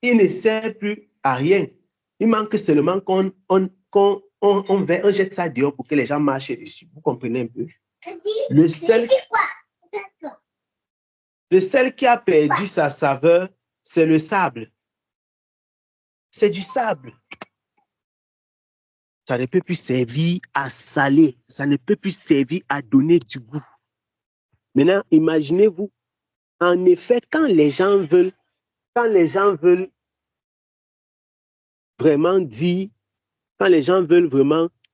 ne sert plus à rien. Il manque seulement qu'on jette ça dehors pour que les gens marchent dessus. Vous comprenez un peu? Le sel qui a perdu sa saveur, c'est le sable. C'est du sable. Ça ne peut plus servir à saler. Ça ne peut plus servir à donner du goût. Maintenant, imaginez-vous, en effet, quand les gens veulent vraiment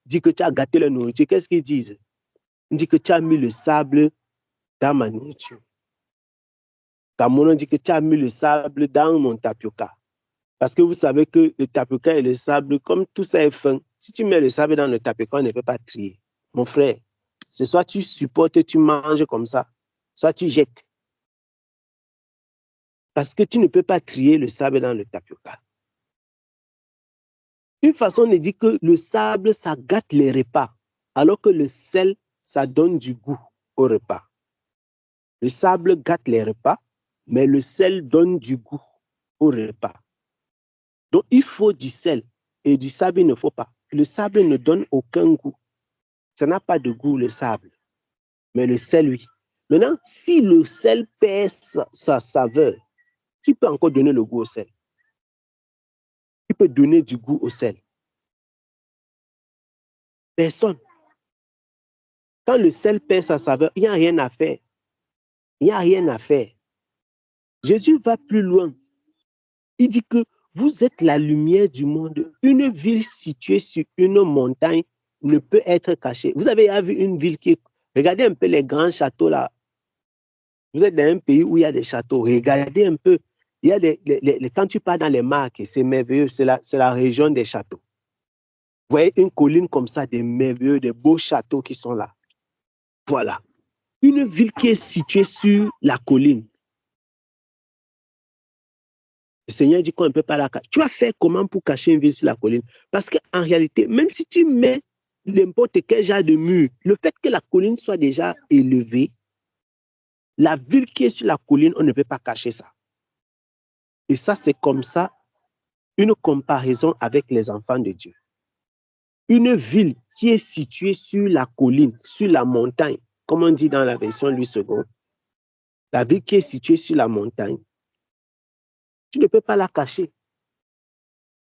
dire que tu as gâté la nourriture, qu'est-ce qu'ils disent? Ils disent que tu as mis le sable dans ma nourriture. Cameroun dit que tu as mis le sable dans mon tapioca. Parce que vous savez que le tapioca et le sable, comme tout ça est fin, si tu mets le sable dans le tapioca, on ne peut pas trier. Mon frère, c'est soit tu supportes, tu manges comme ça, soit tu jettes. Parce que tu ne peux pas trier le sable dans le tapioca. Une façon de dire que le sable, ça gâte les repas, alors que le sel, ça donne du goût au repas. Le sable gâte les repas, mais le sel donne du goût au repas. Donc, il faut du sel et du sable, il ne faut pas. Le sable ne donne aucun goût. Ça n'a pas de goût, le sable. Mais le sel, oui. Maintenant, si le sel perd sa saveur, qui peut encore donner le goût au sel? Qui peut donner du goût au sel? Personne. Quand le sel perd sa saveur, il n'y a rien à faire. Il n'y a rien à faire. Jésus va plus loin. Il dit que vous êtes la lumière du monde. Une ville située sur une montagne ne peut être cachée. Vous avez vu une ville qui est... Regardez un peu les grands châteaux là. Vous êtes dans un pays où il y a des châteaux. Regardez un peu. Il y a quand tu pars dans les marques, c'est merveilleux. C'est la région des châteaux. Vous voyez une colline comme ça, des merveilleux, des beaux châteaux qui sont là. Voilà. Une ville qui est située sur la colline. Le Seigneur dit qu'on ne peut pas la cacher. Tu vas faire comment pour cacher une ville sur la colline? Parce qu'en réalité, même si tu mets n'importe quel genre de mur, le fait que la colline soit déjà élevée, la ville qui est sur la colline, on ne peut pas cacher ça. Et ça, c'est comme ça, une comparaison avec les enfants de Dieu. Une ville qui est située sur la colline, sur la montagne, comme on dit dans la version Louis II, la ville qui est située sur la montagne, tu ne peux pas la cacher.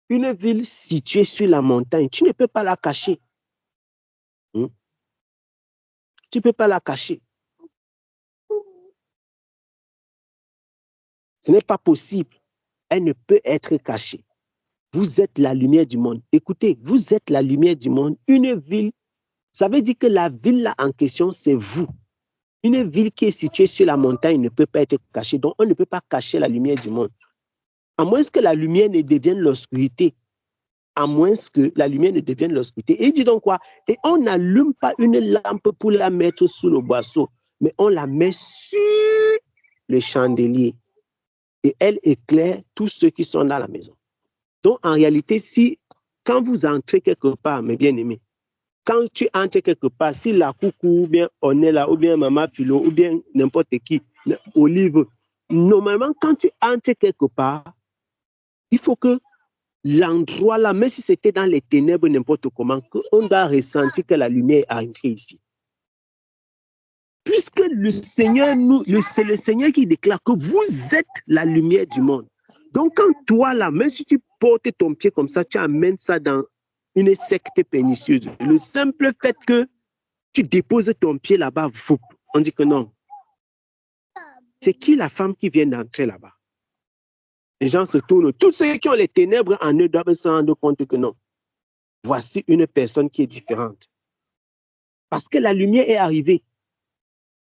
Une ville située sur la montagne, tu ne peux pas la cacher. Tu ne peux pas la cacher. Ce n'est pas possible. Elle ne peut être cachée. Vous êtes la lumière du monde. Écoutez, vous êtes la lumière du monde. Une ville, ça veut dire que la ville là en question, c'est vous. Une ville qui est située sur la montagne ne peut pas être cachée. Donc, on ne peut pas cacher la lumière du monde. À moins que la lumière ne devienne l'obscurité. À moins que la lumière ne devienne l'obscurité. Et il dit donc quoi? Et on n'allume pas une lampe pour la mettre sous le boisseau, mais on la met sur le chandelier. Et elle éclaire tous ceux qui sont dans la maison. Donc, en réalité, quand vous entrez quelque part, mes bien-aimés, quand tu entres quelque part, si la coucou, ou bien on est là, ou bien maman Philo, ou bien n'importe qui, Olive, normalement, quand tu entres quelque part, il faut que l'endroit là, même si c'était dans les ténèbres, n'importe comment, on doit ressentir que la lumière a entré ici. Puisque le Seigneur, c'est le Seigneur qui déclare que vous êtes la lumière du monde. Donc, quand toi là, même si tu portes ton pied comme ça, tu amènes ça dans une secte pernicieuse. Le simple fait que tu déposes ton pied là-bas, on dit que non. C'est qui la femme qui vient d'entrer là-bas? Les gens se tournent. Tous ceux qui ont les ténèbres en eux doivent se rendre compte que non. Voici une personne qui est différente. Parce que la lumière est arrivée.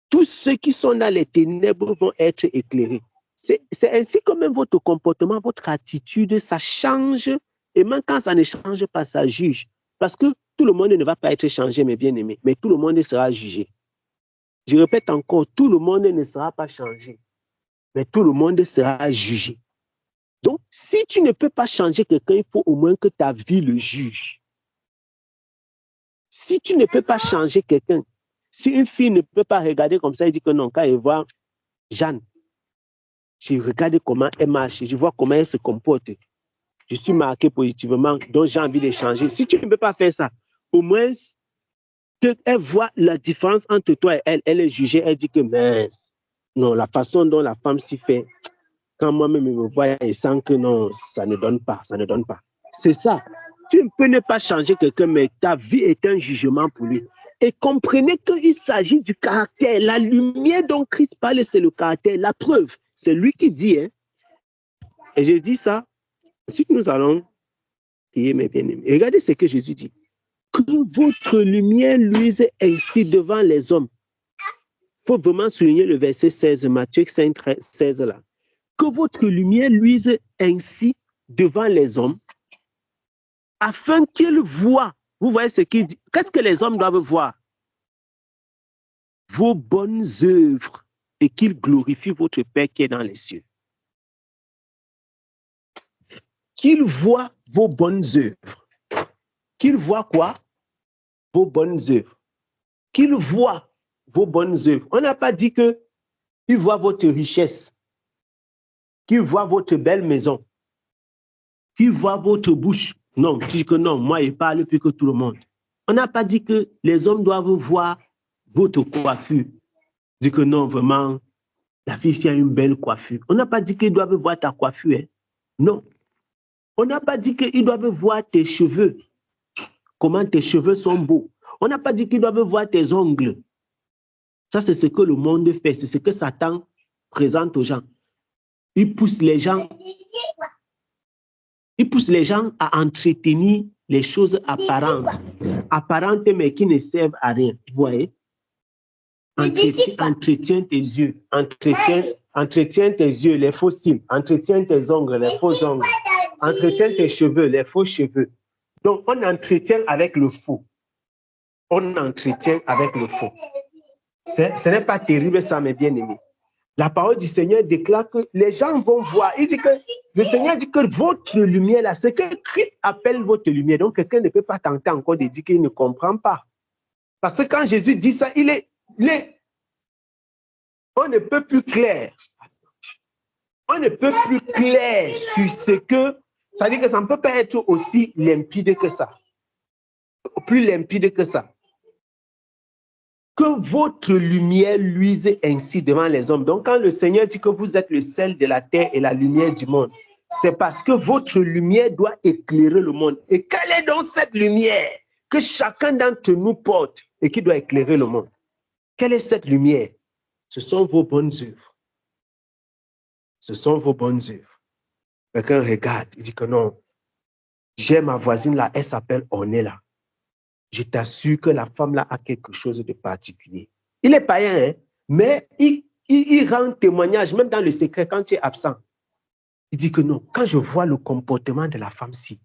tous ceux qui sont dans les ténèbres vont être éclairés. C'est ainsi que même votre comportement, votre attitude, ça change. Et même quand ça ne change pas, ça juge. Parce que tout le monde ne va pas être changé, mes bien-aimés, mais tout le monde sera jugé. Je répète encore, tout le monde ne sera pas changé, mais tout le monde sera jugé. Donc, si tu ne peux pas changer quelqu'un, il faut au moins que ta vie le juge. Si tu ne peux pas changer quelqu'un, si une fille ne peut pas regarder comme ça et dire que non, quand elle voit Jeanne, je regarde comment elle marche, je vois comment elle se comporte. Je suis marqué positivement, donc j'ai envie de changer. Si tu ne peux pas faire ça, au moins qu'elle voit la différence entre toi et elle, elle est jugée, elle dit que mince, non, la façon dont la femme s'y fait, quand moi-même je me vois et sens que non, ça ne donne pas, ça ne donne pas. C'est ça. Tu ne peux ne pas changer quelqu'un, mais ta vie est un jugement pour lui. Et comprenez qu'il s'agit du caractère. La lumière dont Christ parle, c'est le caractère. La preuve, c'est lui qui dit. Hein. Et je dis ça. Ensuite, nous allons prier, mes bien-aimés. Regardez ce que Jésus dit. Que votre lumière luise ainsi devant les hommes. Il faut vraiment souligner le verset 16, Matthieu 5, 16 là. Que votre lumière luise ainsi devant les hommes, afin qu'ils voient. Vous voyez ce qu'il dit. Qu'est-ce que les hommes doivent voir? Vos bonnes œuvres et qu'ils glorifient votre Père qui est dans les cieux. Qu'ils voient vos bonnes œuvres. Qu'ils voient quoi? Vos bonnes œuvres. Qu'ils voient vos bonnes œuvres. On n'a pas dit qu'ils voient votre richesse, qu'ils voient votre belle maison, qu'ils voient votre bouche. Non, tu dis que non, moi, je parle plus que tout le monde. On n'a pas dit que les hommes doivent voir votre coiffure. Dit que non, vraiment, la fille ici a une belle coiffure. On n'a pas dit qu'ils doivent voir ta coiffure. Hein. Non. On n'a pas dit qu'ils doivent voir tes cheveux. Comment tes cheveux sont beaux. On n'a pas dit qu'ils doivent voir tes ongles. Ça, c'est ce que le monde fait. C'est ce que Satan présente aux gens. Il pousse les gens à entretenir les choses apparentes mais qui ne servent à rien. Vous voyez? Entretiens tes yeux. Entretiens tes yeux, les faux cils. Entretiens tes ongles, les faux ongles. Entretiens tes cheveux, les faux cheveux. Donc, on entretient avec le faux. On entretient avec le faux. Ce n'est pas terrible ça, mes bien-aimés. La parole du Seigneur déclare que les gens vont voir. Il dit que le Seigneur dit que votre lumière, là, ce que Christ appelle votre lumière. Donc, quelqu'un ne peut pas tenter encore de dire qu'il ne comprend pas. Parce que quand Jésus dit ça, on ne peut plus clair. On ne peut plus clair sur ce que... Ça veut dire que ça ne peut pas être aussi limpide que ça. Plus limpide que ça. Que votre lumière luise ainsi devant les hommes. Donc, quand le Seigneur dit que vous êtes le sel de la terre et la lumière du monde, c'est parce que votre lumière doit éclairer le monde. Et quelle est donc cette lumière que chacun d'entre nous porte et qui doit éclairer le monde? Quelle est cette lumière? Ce sont vos bonnes œuvres. Ce sont vos bonnes œuvres. Quelqu'un regarde, il dit que non, j'ai ma voisine là, elle s'appelle Ornella. Je t'assure que la femme là a quelque chose de particulier. Il est païen, hein? Mais il rend témoignage, même dans le secret, quand tu es absent. Il dit que non, quand je vois le comportement de la femme-ci,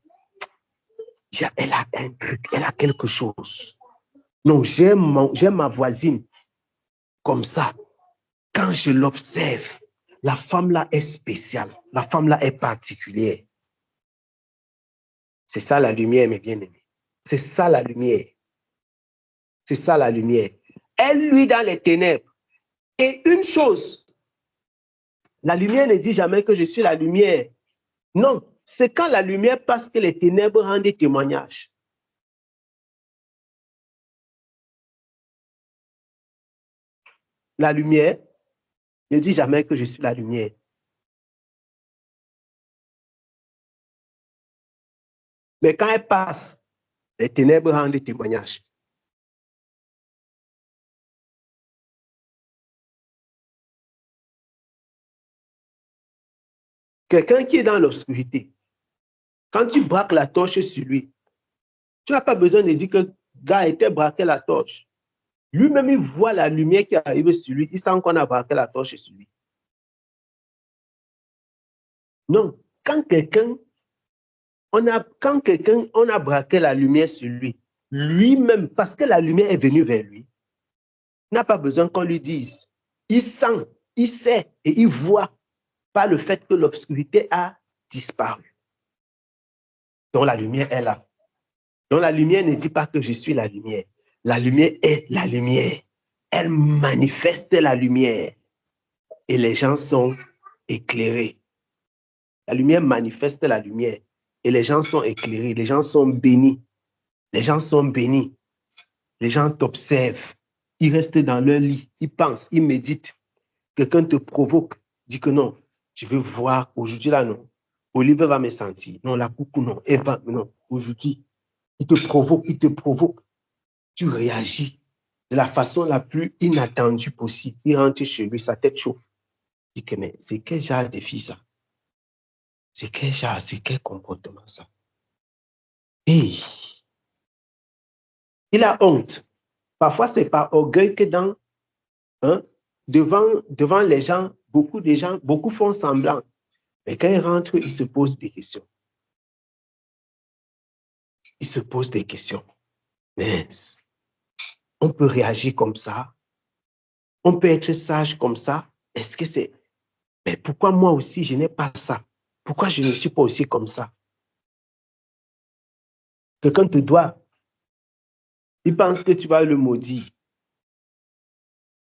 elle a un truc, elle a quelque chose. Non, j'aime ma voisine comme ça. Quand je l'observe, la femme là est spéciale. La femme là est particulière. C'est ça la lumière, mes bien-aimés. C'est ça la lumière. C'est ça la lumière. Elle luit dans les ténèbres. Et une chose, la lumière ne dit jamais que je suis la lumière. Non, c'est quand la lumière passe que les ténèbres rendent témoignage. La lumière ne dit jamais que je suis la lumière. Mais quand elle passe, les ténèbres rendent témoignage. Quelqu'un qui est dans l'obscurité, quand tu braques la torche sur lui, tu n'as pas besoin de dire que le gars était braqué la torche. Lui-même, il voit la lumière qui arrive sur lui. Il sent qu'on a braqué la torche sur lui. Non, quand quelqu'un, on a braqué la lumière sur lui, lui-même, parce que la lumière est venue vers lui, il n'a pas besoin qu'on lui dise. Il sent, il sait et il voit par le fait que l'obscurité a disparu. Donc la lumière est là. Donc la lumière ne dit pas que je suis la lumière. La lumière est la lumière. Elle manifeste la lumière. Et les gens sont éclairés. La lumière manifeste la lumière. Et les gens sont éclairés. Les gens sont bénis. Les gens sont bénis. Les gens t'observent. Ils restent dans leur lit. Ils pensent, ils méditent. Quelqu'un te provoque. Dis que non, je veux voir aujourd'hui là, non. Olive va me sentir. Non, la coucou, non. Eva, non. Aujourd'hui, il te provoque, il te provoque. Tu réagis de la façon la plus inattendue possible. Il rentre chez lui, sa tête chauffe. Il dit que mais c'est quel genre de fille ça? C'est quel genre, c'est quel comportement ça? Et il a honte. Parfois, c'est par orgueil que devant les gens, beaucoup font semblant. Mais quand ils rentrent, ils se posent des questions. Ils se posent des questions. Mais on peut réagir comme ça? On peut être sage comme ça? Est-ce que c'est... Mais pourquoi moi aussi, je n'ai pas ça? Pourquoi je ne suis pas aussi comme ça? Quelqu'un te doit. Il pense que tu vas le maudire.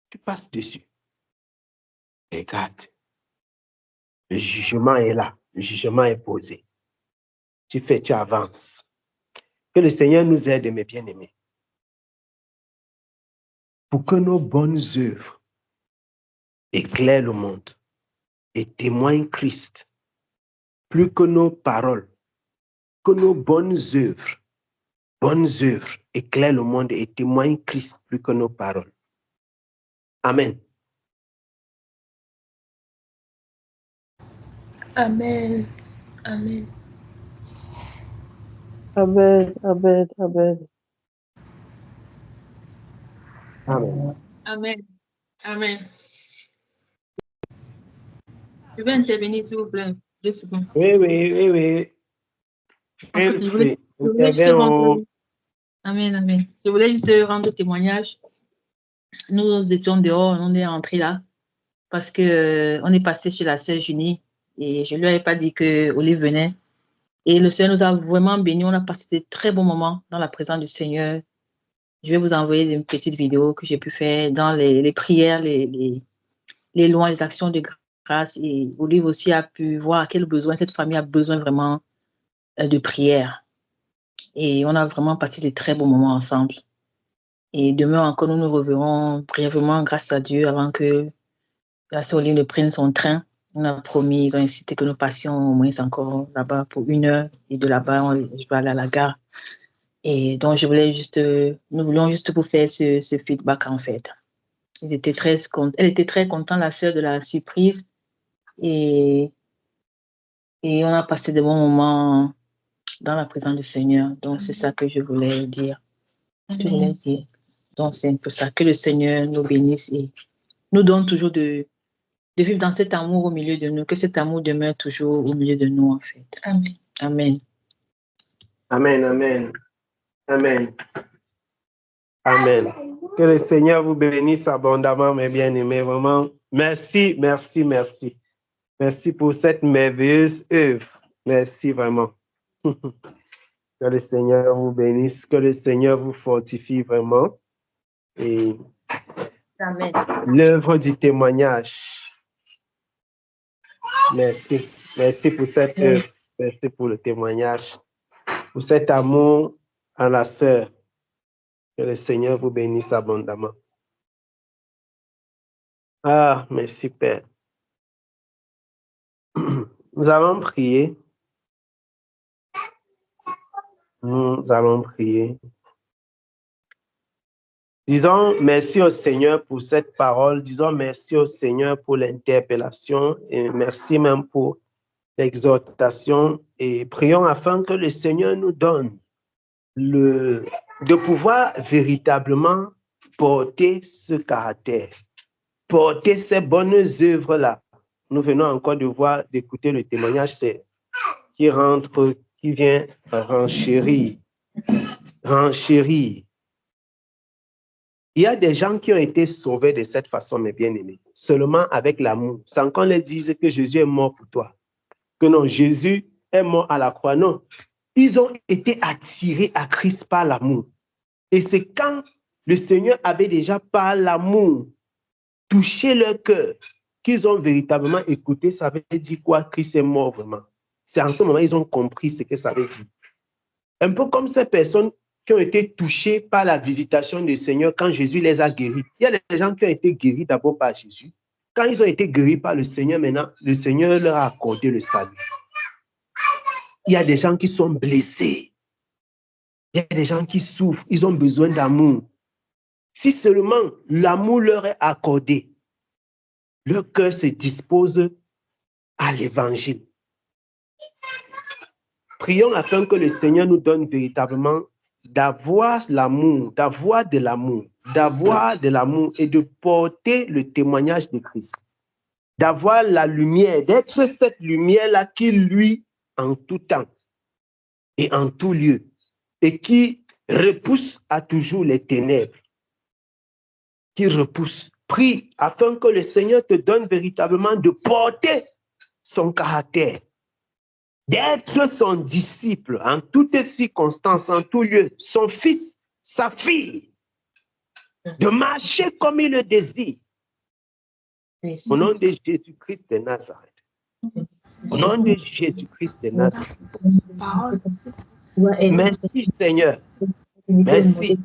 Tu passes dessus. Regarde. Le jugement est là. Le jugement est posé. Tu fais, tu avances. Que le Seigneur nous aide, mes bien-aimés. Pour que nos bonnes œuvres éclairent le monde et témoignent Christ. Plus que nos paroles. Que nos bonnes œuvres éclairent le monde et témoignent Christ plus que nos paroles. Amen. Amen. Amen. Amen. Amen. Amen. Amen. Amen. Amen. Je vais intervenir, s'il vous plaît. 2 secondes. Oui. En fait, je voulais juste rendre... Amen, amen. Je voulais juste rendre témoignage. Nous étions dehors, on est rentrés là, parce que on est passé chez la sœur Junie et je lui avais pas dit que Olive venait. Et le Seigneur nous a vraiment bénis. On a passé de très bons moments dans la présence du Seigneur. Je vais vous envoyer une petite vidéo que j'ai pu faire dans les prières, les louanges, les actions de grâce. Et Olive aussi a pu voir à quel besoin cette famille a besoin vraiment de prière. Et on a vraiment passé de très bons moments ensemble. Et demain encore, nous nous reverrons brièvement, grâce à Dieu, avant que la sœur Olive ne prenne son train. On a promis, ils ont insisté que nous passions au moins encore là-bas pour 1 heure. Et de là-bas, je vais aller à la gare. Et donc, nous voulions juste vous faire ce feedback, en fait. Elle était très contente, la sœur, de la surprise. Et on a passé de bons moments dans la présence du Seigneur. Donc, c'est ça que je voulais dire. Donc, c'est un peu ça. Que le Seigneur nous bénisse et nous donne toujours de vivre dans cet amour au milieu de nous. Que cet amour demeure toujours au milieu de nous, en fait. Amen. Amen. Amen, amen. Amen. Amen. Que le Seigneur vous bénisse abondamment, mes bien-aimés. Vraiment, merci. Merci pour cette merveilleuse œuvre. Merci vraiment. Que le Seigneur vous bénisse, que le Seigneur vous fortifie vraiment. Et Amen. l'œuvre du témoignage. Merci pour cette œuvre. Merci pour le témoignage. Pour cet amour à la sœur. Que le Seigneur vous bénisse abondamment. Ah, merci Père. Nous allons prier. Nous allons prier. Disons merci au Seigneur pour cette parole. Disons merci au Seigneur pour l'interpellation et merci même pour l'exhortation. Et prions afin que le Seigneur nous donne de pouvoir véritablement porter ce caractère, porter ces bonnes œuvres-là. Nous venons encore d'écouter le témoignage qui vient renchérir. Il y a des gens qui ont été sauvés de cette façon, mes bien-aimés, seulement avec l'amour, sans qu'on leur dise que Jésus est mort pour toi, que non, Jésus est mort à la croix. Non, ils ont été attirés à Christ par l'amour. Et c'est quand le Seigneur avait déjà par l'amour touché leur cœur qu'ils ont véritablement écouté. Ça veut dire quoi? Christ est mort vraiment. C'est en ce moment qu'ils ont compris ce que ça veut dire. Un peu comme ces personnes qui ont été touchés par la visitation du Seigneur quand Jésus les a guéris. Il y a des gens qui ont été guéris d'abord par Jésus. Quand ils ont été guéris par le Seigneur, maintenant, le Seigneur leur a accordé le salut. Il y a des gens qui sont blessés. Il y a des gens qui souffrent. Ils ont besoin d'amour. Si seulement l'amour leur est accordé, leur cœur se dispose à l'évangile. Prions afin que le Seigneur nous donne véritablement d'avoir l'amour, d'avoir de l'amour et de porter le témoignage de Christ. D'avoir la lumière, d'être cette lumière-là qui luit en tout temps et en tout lieu et qui repousse à toujours les ténèbres. Qui repousse. Prie afin que le Seigneur te donne véritablement de porter son caractère, d'être son disciple en toutes circonstances, en tout lieu, son fils, sa fille, de marcher comme il le désire. Au nom de Jésus-Christ de Nazareth. Au nom de Jésus-Christ de Nazareth. Merci Seigneur. Merci.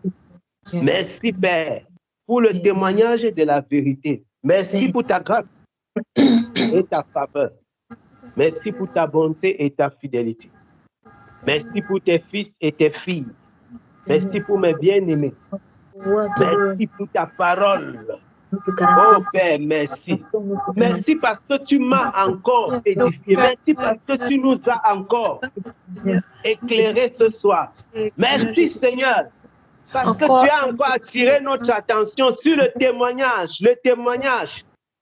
Merci Père pour le témoignage de la vérité. Merci pour ta grâce et ta faveur. Merci pour ta bonté et ta fidélité. Merci pour tes fils et tes filles. Merci pour mes bien-aimés. Merci pour ta parole. Oh Père, merci. Merci parce que tu m'as encore édifié. Merci parce que tu nous as encore éclairés ce soir. Merci Seigneur. Parce que tu as encore attiré notre attention sur le témoignage.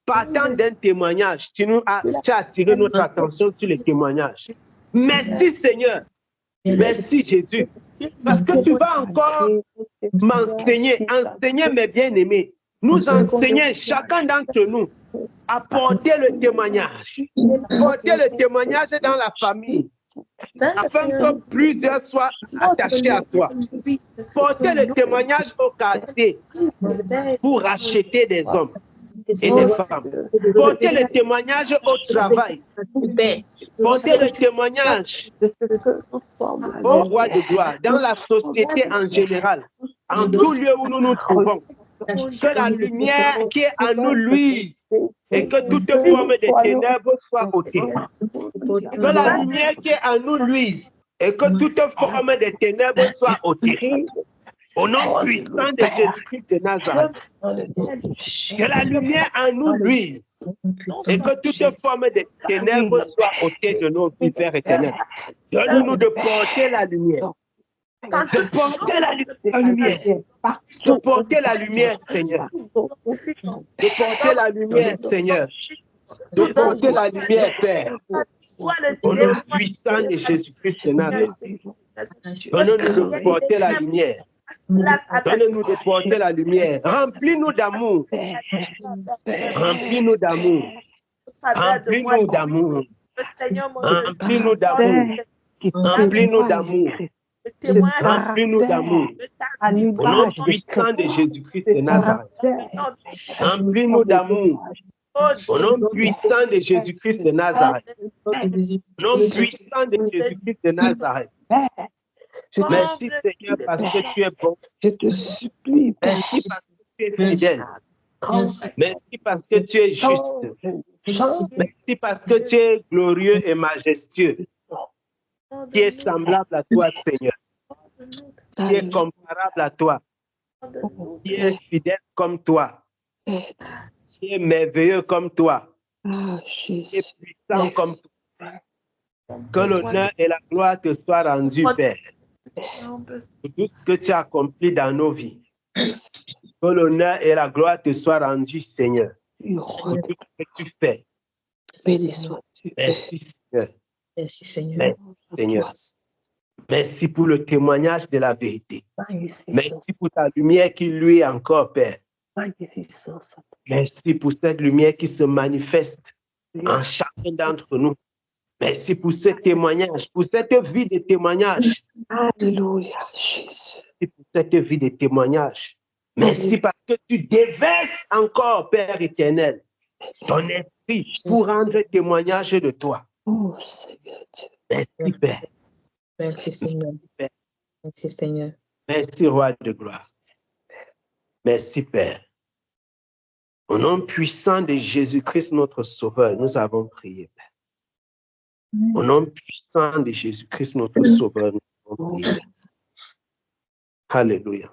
Partant d'un témoignage, tu as attiré notre attention sur le témoignage. Merci Seigneur. Merci Jésus. Parce que tu vas encore enseigner mes bien-aimés. Nous enseigner, chacun d'entre nous, à porter le témoignage. Porter le témoignage dans la famille. Afin que plusieurs soient attachés à toi. Porter le témoignage au quartier pour racheter des hommes et des femmes. Porter le témoignage au travail. Porter le témoignage au roi de gloire, dans la société en général, en tout lieu où nous nous trouvons. Que la lumière qui est en nous luise et que toute forme de ténèbres soit ôtée. Que la lumière qui est en nous luise et que toute forme de ténèbres soit ôtée. Au nom puissant de Jésus-Christ de Nazareth. Que la lumière en nous luise et que toute forme de ténèbres soit ôtée de nos vies, Père éternel. Donne-nous de porter la lumière. De porter la lumière. De porter la lumière, Seigneur. De porter la lumière, Seigneur. De porter la lumière, Père. Au nom puissant de Jésus-Christ de Nazareth. Donne-nous de porter la lumière. Donne-nous de porter la lumière. Remplis-nous d'amour. Remplis-nous d'amour. Remplis-nous d'amour. Remplis-nous d'amour. Remplis-nous d'amour. Remplis-nous d'amour. Au nom puissant de Jésus-Christ de Nazareth. Remplis-nous d'amour. Au nom puissant de Jésus-Christ de Nazareth. Au nom puissant de Jésus-Christ de Nazareth. Merci Seigneur parce que tu es bon. Je te supplie. Merci parce que tu es fidèle. Merci parce que tu es juste. Merci parce que tu es glorieux et majestueux. Qui est semblable à toi, Seigneur. Qui est comparable à toi. Qui est fidèle comme toi. Qui est merveilleux comme toi. Qui est puissant comme toi. Que l'honneur et la gloire te soient rendus, Père. Pour tout ce que tu as accompli dans nos vies. Que l'honneur et la gloire te soient rendus, Seigneur. Heureux. Pour tout ce que tu fais. Béni sois-tu, Père. Merci, Seigneur. Merci, Seigneur. Merci, Seigneur. Merci pour le témoignage de la vérité. Magnificent. Merci pour ta lumière qui lui est encore, Père. Magnificent. Merci pour cette lumière qui se manifeste en chacun d'entre nous. Merci pour ce témoignage, pour cette vie de témoignage. Alléluia, Jésus. Merci pour cette vie de témoignage. Merci parce que tu déverses encore, Père éternel, ton esprit pour rendre témoignage de toi. Oh, Seigneur Dieu. Merci, Père. Merci, Seigneur. Merci, Seigneur. Merci, Roi de gloire. Merci, Père. Au nom puissant de Jésus-Christ, notre Sauveur, nous avons prié, Père. Au nom puissant de Jésus-Christ, notre Sauveur, nous avons prié. Alléluia.